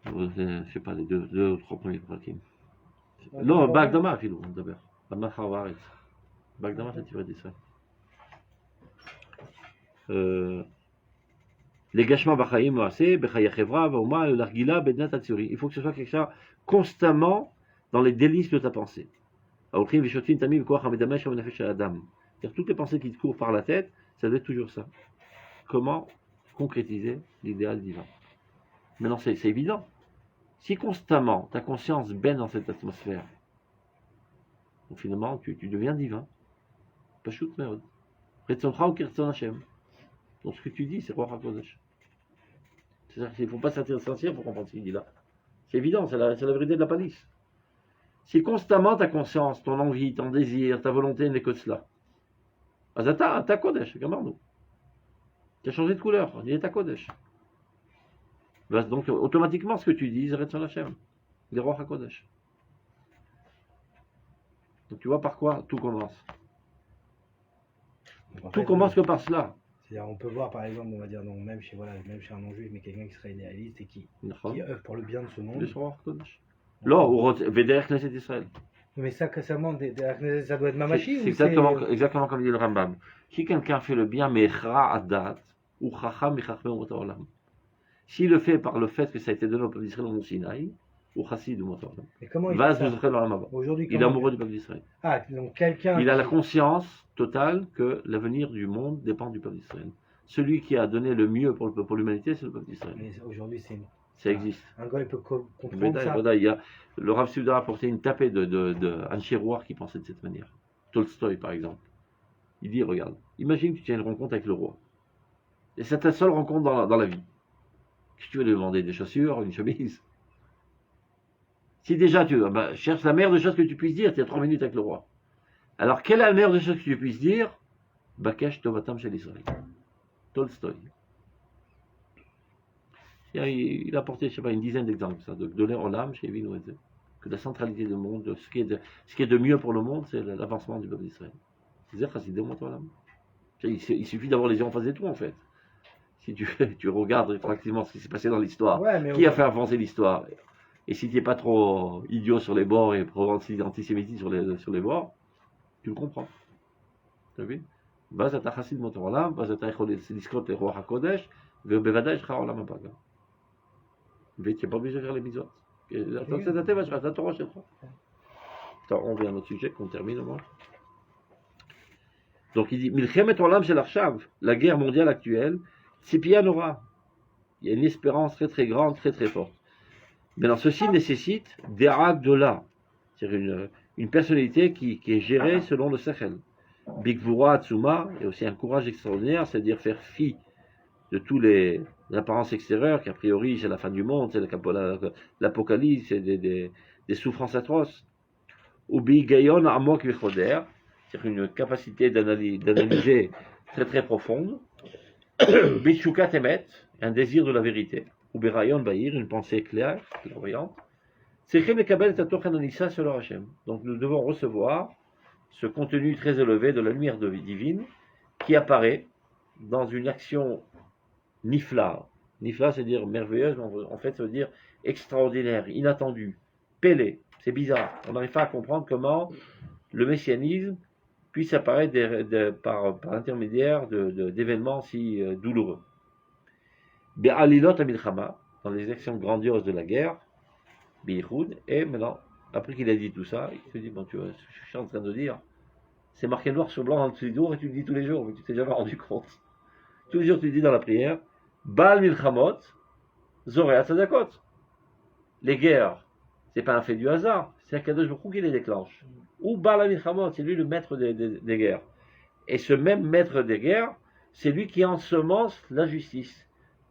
Je sais pas, les 2 ou 3 premiers prakim. Ouais, לא, d'accord. בהקדמה אפילו, on מדבר. על מה חרב הארץ. בהקדמה של תפארת ישראל. לגשמה בחיים מעשה, בחיי חברה והאומה, להרגילה בדנת הציורי. Il faut que ce soit quelque chose constamment dans les délices de ta pensée. ההולכים ושוטפים תמיד בכוח המדמה שם בנפש האדם. C'est-à-dire toutes les pensées qui te courent par la tête, ça doit être toujours ça. Comment concrétiser l'idéal divin? Maintenant, c'est évident. Si constamment ta conscience baigne dans cette atmosphère, donc finalement, tu deviens divin. Pashut meod. Retzoncha ou kirtzon Hashem. Donc ce que tu dis, c'est Ruach HaKodesh. C'est-à-dire qu'il ne faut pas s'intersentir pour comprendre ce qu'il dit là. C'est évident, c'est la vérité de la palisse. Si constamment ta conscience, ton envie, ton désir, ta volonté n'est que de cela, ta Kodesh, regarde-nous. Tu as changé de couleur, il est ta Kodesh. Donc automatiquement, ce que tu dis, c'est Retzon Hashem. C'est Ruach HaKodesh. Donc tu vois par quoi tout commence. Tout commence que par cela. C'est-à-dire, on peut voir par exemple, on va dire, donc, même chez un non-juif, mais quelqu'un qui serait idéaliste et qui œuvre pour le bien de ce monde. Là, ou Veder Knesset Israël. Mais ça, ça doit être Mamachi C'est exactement comme dit le Rambam. Si quelqu'un fait le bien, mais Adat, ou Chacham, Olam. S'il le fait par le fait que ça a été donné au peuple d'Israël au Mont Sinaï, ou Chassid ou Motorlam. Mais comment il Aujourd'hui, il est amoureux du peuple d'Israël. Ah, donc quelqu'un. Il a la conscience totale que l'avenir du monde dépend du peuple d'Israël. Celui qui a donné le mieux pour l'humanité, c'est le peuple d'Israël. Mais aujourd'hui, ça existe. Un gars, il peut comprendre ça. Le Rav Sudar a porté une tapée de Anshe Roar qui pensait de cette manière. Tolstoï, par exemple. Il dit, regarde, imagine que tu tiens une rencontre avec le roi. Et c'est ta seule rencontre dans la vie. Si tu veux lui demander des chaussures, une chemise. Si déjà tu cherches la meilleure des choses que tu puisses dire, tu as 3 minutes avec le roi. Alors, quelle est la meilleure des choses que tu puisses dire? Bakesh Tovatam Shel Israël. Tolstoï. Il a apporté, je sais pas, une dizaine d'exemples, ça, de donner Olam chez Evin Ouedze. Que la centralité du monde, ce qui est de mieux pour le monde, c'est l'avancement du peuple d'Israël. Il suffit d'avoir les yeux en face de tout, en fait. Si tu regardes rétroactivement ce qui s'est passé dans l'histoire, qui a fait avancer l'histoire, et si tu n'es pas trop idiot sur les bords et antisémitique sur les bords, tu le comprends. Tu as vu? Baz ata chassid motor olam, baz ata echol lizkot le Ruach HaKodesh, ובוודאי יש לך עולם הבא גם. ואתה pas obligé de faire les mitzvot. C'est ta teva, c'est ta Torah chez toi. On vient à notre sujet, qu'on termine au moins. Donc il dit, Milchemet olam shel achshav, la guerre mondiale actuelle, tzipia nora. Il y a une espérance très très grande, très très forte. Maintenant, ceci nécessite des Agdola, c'est-à-dire une personnalité qui est gérée selon le Sechel. Bigvura Atsuma, et aussi un courage extraordinaire, c'est-à-dire faire fi de tous les apparences extérieures, qu'a priori c'est la fin du monde, c'est l'apocalypse, c'est des souffrances atroces. Ou Bigayon Amok Vechoder, c'est-à-dire une capacité d'analyser très très profonde. Bichuka Temet, un désir de la vérité. Ou Berayon Bahir, une pensée claire, clairvoyante. C'est Mekabel Tatochen Anissa sur le Hachem. Donc nous devons recevoir ce contenu très élevé de la lumière divine qui apparaît dans une action nifla. Nifla, c'est dire merveilleuse, en fait, ça veut dire extraordinaire, inattendu, pélé. C'est bizarre. On n'arrive pas à comprendre comment le messianisme puisse apparaître par l'intermédiaire d'événements si douloureux. Be'alilot amilchama, dans les actions grandioses de la guerre, Bihoud, et maintenant, après qu'il a dit tout ça, il se dit, bon, tu vois, ce que je suis en train de dire, c'est marqué noir sur blanc dans le Siddur, et tu le dis tous les jours, mais tu t'es jamais rendu compte. Tous les jours, tu le dis dans la prière, Baal milchamot, Zorea tzedakot. Les guerres, c'est pas un fait du hasard, c'est Akadosh Baruch Hu qui les déclenche. Ou Baal milchamot, c'est lui le maître des guerres. Et ce même maître des guerres, c'est lui qui ensemence la justice.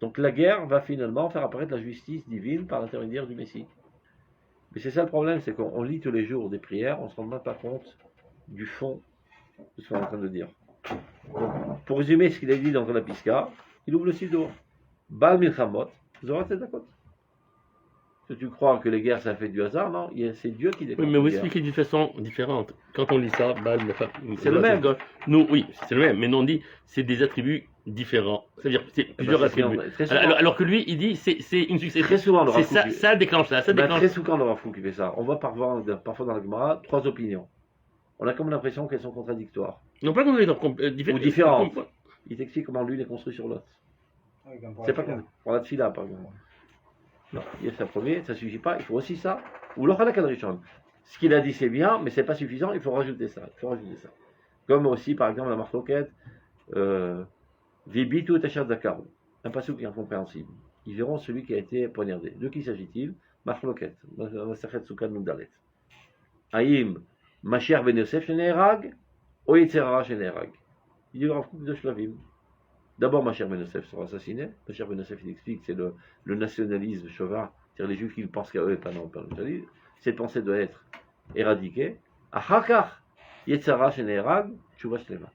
Donc la guerre va finalement faire apparaître la justice divine par l'intermédiaire du Messie. Mais c'est ça le problème, c'est qu'on lit tous les jours des prières, on ne se rend même pas compte du fond de ce qu'on est en train de dire. Donc, pour résumer ce qu'il a dit dans la Piska, il ouvre le Siddur. Baal milchamot, Zorat tzedakot. Si tu crois que les guerres ça fait du hasard, non, c'est Dieu qui déclenche. Oui, mais vous expliquez d'une façon différente. Quand on lit ça, Baal, c'est le même. Nous, oui, c'est le même, mais nous on dit c'est des attributs différents. C'est-à-dire c'est plusieurs attributs. Alors que lui, il dit c'est une succession. Très souvent, ça déclenche ça. Déclenche... Très souvent, on fou qui fait ça. On va parfois dans la Gemara 3 opinions. On a comme l'impression qu'elles sont contradictoires. Non, pas contradictoires, ou différentes. Il t'explique comment l'une est construite sur l'autre. C'est pas comme pour la tfila, par exemple. Non, il y a ça premier, ça suffit pas, il faut aussi ça. Ou l'ochalak al-rishon. Ce qu'il a dit c'est bien, mais c'est pas suffisant, il faut rajouter ça. Comme aussi, par exemple, la marloquette, Vibitu Tachar Zakaru, un passage qui est incompréhensible. Ils verront celui qui a été poignardé. De qui s'agit-il? Marloquette, Masachet Sukan Nundalet. Aïm, Mashiach ben Yosef Sheneherag, ou Yitzhara Sheneherag. Il dit le Rav Kook de Shlavim. D'abord, Mashiach ben Yosef sera assassiné. Mashiach ben Yosef, il explique, c'est le nationalisme chauvin, c'est-à-dire les juifs qui pensent qu'à eux et pas non. Cette pensée doit être éradiquée. Achakach, Yitzhara Sheneherag, Tshuva Shlema.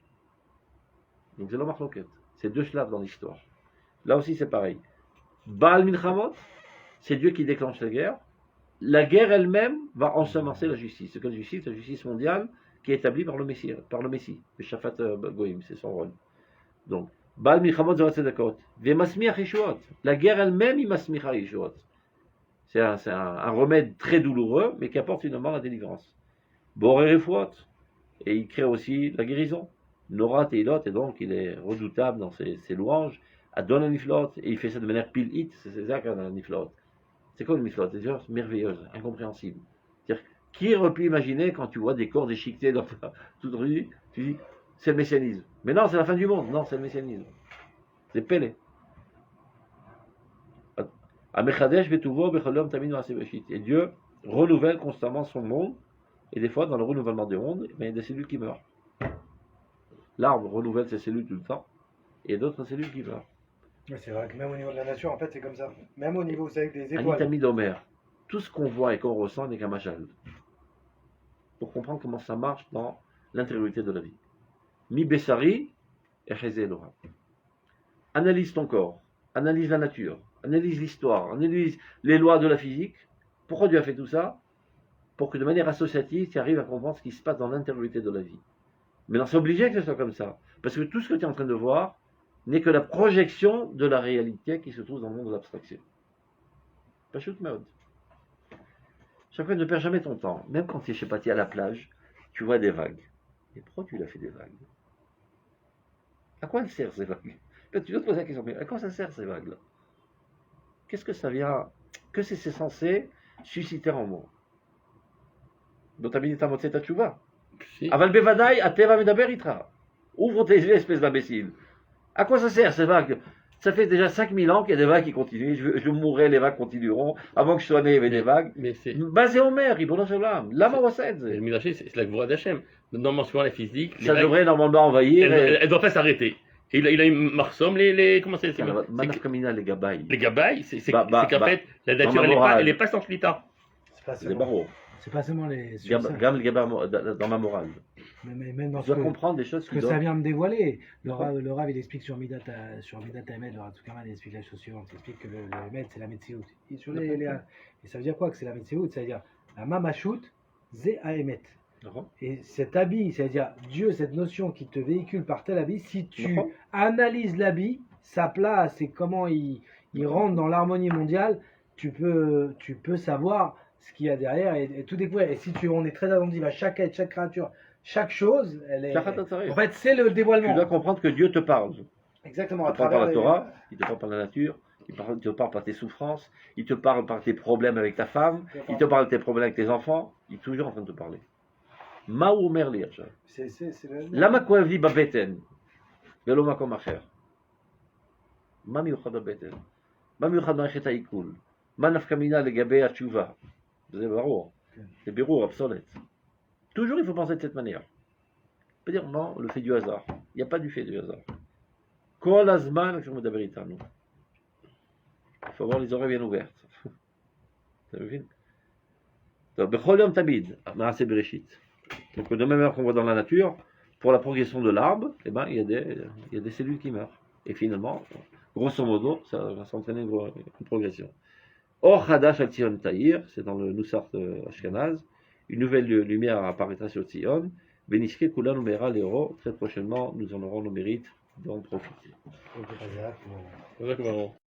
Donc c'est la marloquette. C'est deux shlaves dans l'histoire. Là aussi, c'est pareil. Baal Milchamot, c'est Dieu qui déclenche la guerre. La guerre elle-même va ensemencer la justice. C'est que la justice mondiale qui est établie par le Messie, le Shafat Goïm, c'est son rôle. Donc, Baal Milchamot Zorat Tzedakot, Vemasmiach Yeshuot. La guerre elle-même, il masmicha Yeshuot. C'est un remède très douloureux, mais qui apporte finalement la délivrance. Boré Refuot, et il crée aussi la guérison. Nora Teilot, et donc il est redoutable dans ses louanges. Adon Niflot, et il fait ça de manière pile-hit, c'est ça qu'on a Niflot. C'est quoi une Niflot? C'est juste merveilleuse, incompréhensible. C'est-à-dire, qui aurait pu imaginer quand tu vois des corps déchiquetés dans toute rue, tu dis, c'est le messianisme. Mais non, c'est la fin du monde. Non, c'est le messianisme. C'est Pélé. Et Dieu renouvelle constamment son monde, et des fois, dans le renouvellement des mondes, il y a des cellules qui meurent. L'arbre renouvelle ses cellules tout le temps, et d'autres cellules qui meurent. C'est vrai que même au niveau de la nature, en fait, c'est comme ça. Même au niveau, vous savez, des étoiles. Anitami d'Omer, tout ce qu'on voit et qu'on ressent n'est qu'un machal. Pour comprendre comment ça marche dans l'intériorité de la vie. Mi Bessari et Chezé Elohim. Analyse ton corps, analyse la nature, analyse l'histoire, analyse les lois de la physique. Pourquoi Dieu a fait tout ça? Pour que de manière associative, tu arrives à comprendre ce qui se passe dans l'intériorité de la vie. Mais non, c'est obligé que ce soit comme ça. Parce que tout ce que tu es en train de voir n'est que la projection de la réalité qui se trouve dans le monde de l'abstraction. Pas shoot mode. Chaque fois, ne perds jamais ton temps. Même quand tu es, je sais pas, tu es à la plage, tu vois des vagues. Et pourquoi tu l'as fait des vagues? À quoi elles servent ces vagues? Tu dois te poser la question, mais à quoi ça sert ces vagues-là? Qu'est-ce que ça vient? Que c'est censé susciter en moi? Donc, t'as mis ta moitié ta tchouva. Aval bevadaï, ateva medaber itra. Ouvre tes yeux, espèce d'imbécile. À quoi ça sert ces vagues? Ça fait déjà 5000 ans qu'il y a des vagues qui continuent. Je mourrai, les vagues continueront. Avant que je sois né, il y avait des vagues. Mais c'est. Basé en mer, Ribono Shalom. Lama Wased. Le Midrash, c'est la Gvura d'Hachem. Normalement, suivant la physique. Ça devrait normalement envahir. Elle ne doit pas s'arrêter. Et il a une marsom, comment c'est? Manafkamina, les gabaïs. Les gabaïs, c'est qu'en fait, la nature, elle n'est pas sans chlita. C'est pas seulement les. Dans ma morale. Mais même dans je dois comprendre des choses que ça vient me dévoiler. Le Rav, il explique sur Midat Hamed, le Rav Tukaman, il explique la chose suivante. Il explique que le Hamed, c'est la Metsiout. Et ça veut dire quoi que c'est la Metsiout? Ça veut dire la Mamashut, Zé Haemet. Et cet habit, c'est-à-dire Dieu, cette notion qui te véhicule par tel habit, si tu analyses l'habit, sa place et comment il rentre dans l'harmonie mondiale, tu peux savoir ce qu'il y a derrière et tout découvrir. Et si on est très attentif à chaque être, chaque créature, chaque chose, elle est. En fait, c'est le dévoilement. Tu dois comprendre que Dieu te parle. Exactement. Il te parle par la Torah, il te parle par la nature, il te parle par tes souffrances, il te parle par tes problèmes avec ta femme, il te parle de tes problèmes avec tes enfants, il est toujours en train de te parler. Maou merlir. Lama koevli babeten, velo makom acher. Ma miuchad babeten, ma miuchad marichet haikul, ma nafkamina legabe hatshuva. C'est birour, obsolète. Toujours il faut penser de cette manière. On peut dire non, le fait du hasard. Il n'y a pas du fait du hasard. Kol azman, il faut avoir les oreilles bien ouvertes. Donc, de même heure qu'on voit dans la nature, pour la progression de l'arbre, eh ben, il y a des cellules qui meurent. Et finalement, grosso modo, ça va s'entraîner une progression. Or Hadash al Tzion Tahir, c'est dans le Nusart Ashkenaz, une nouvelle lumière apparaîtra sur Tzion. Beniske Kula Numera Léro, très prochainement, nous en aurons le mérite d'en profiter.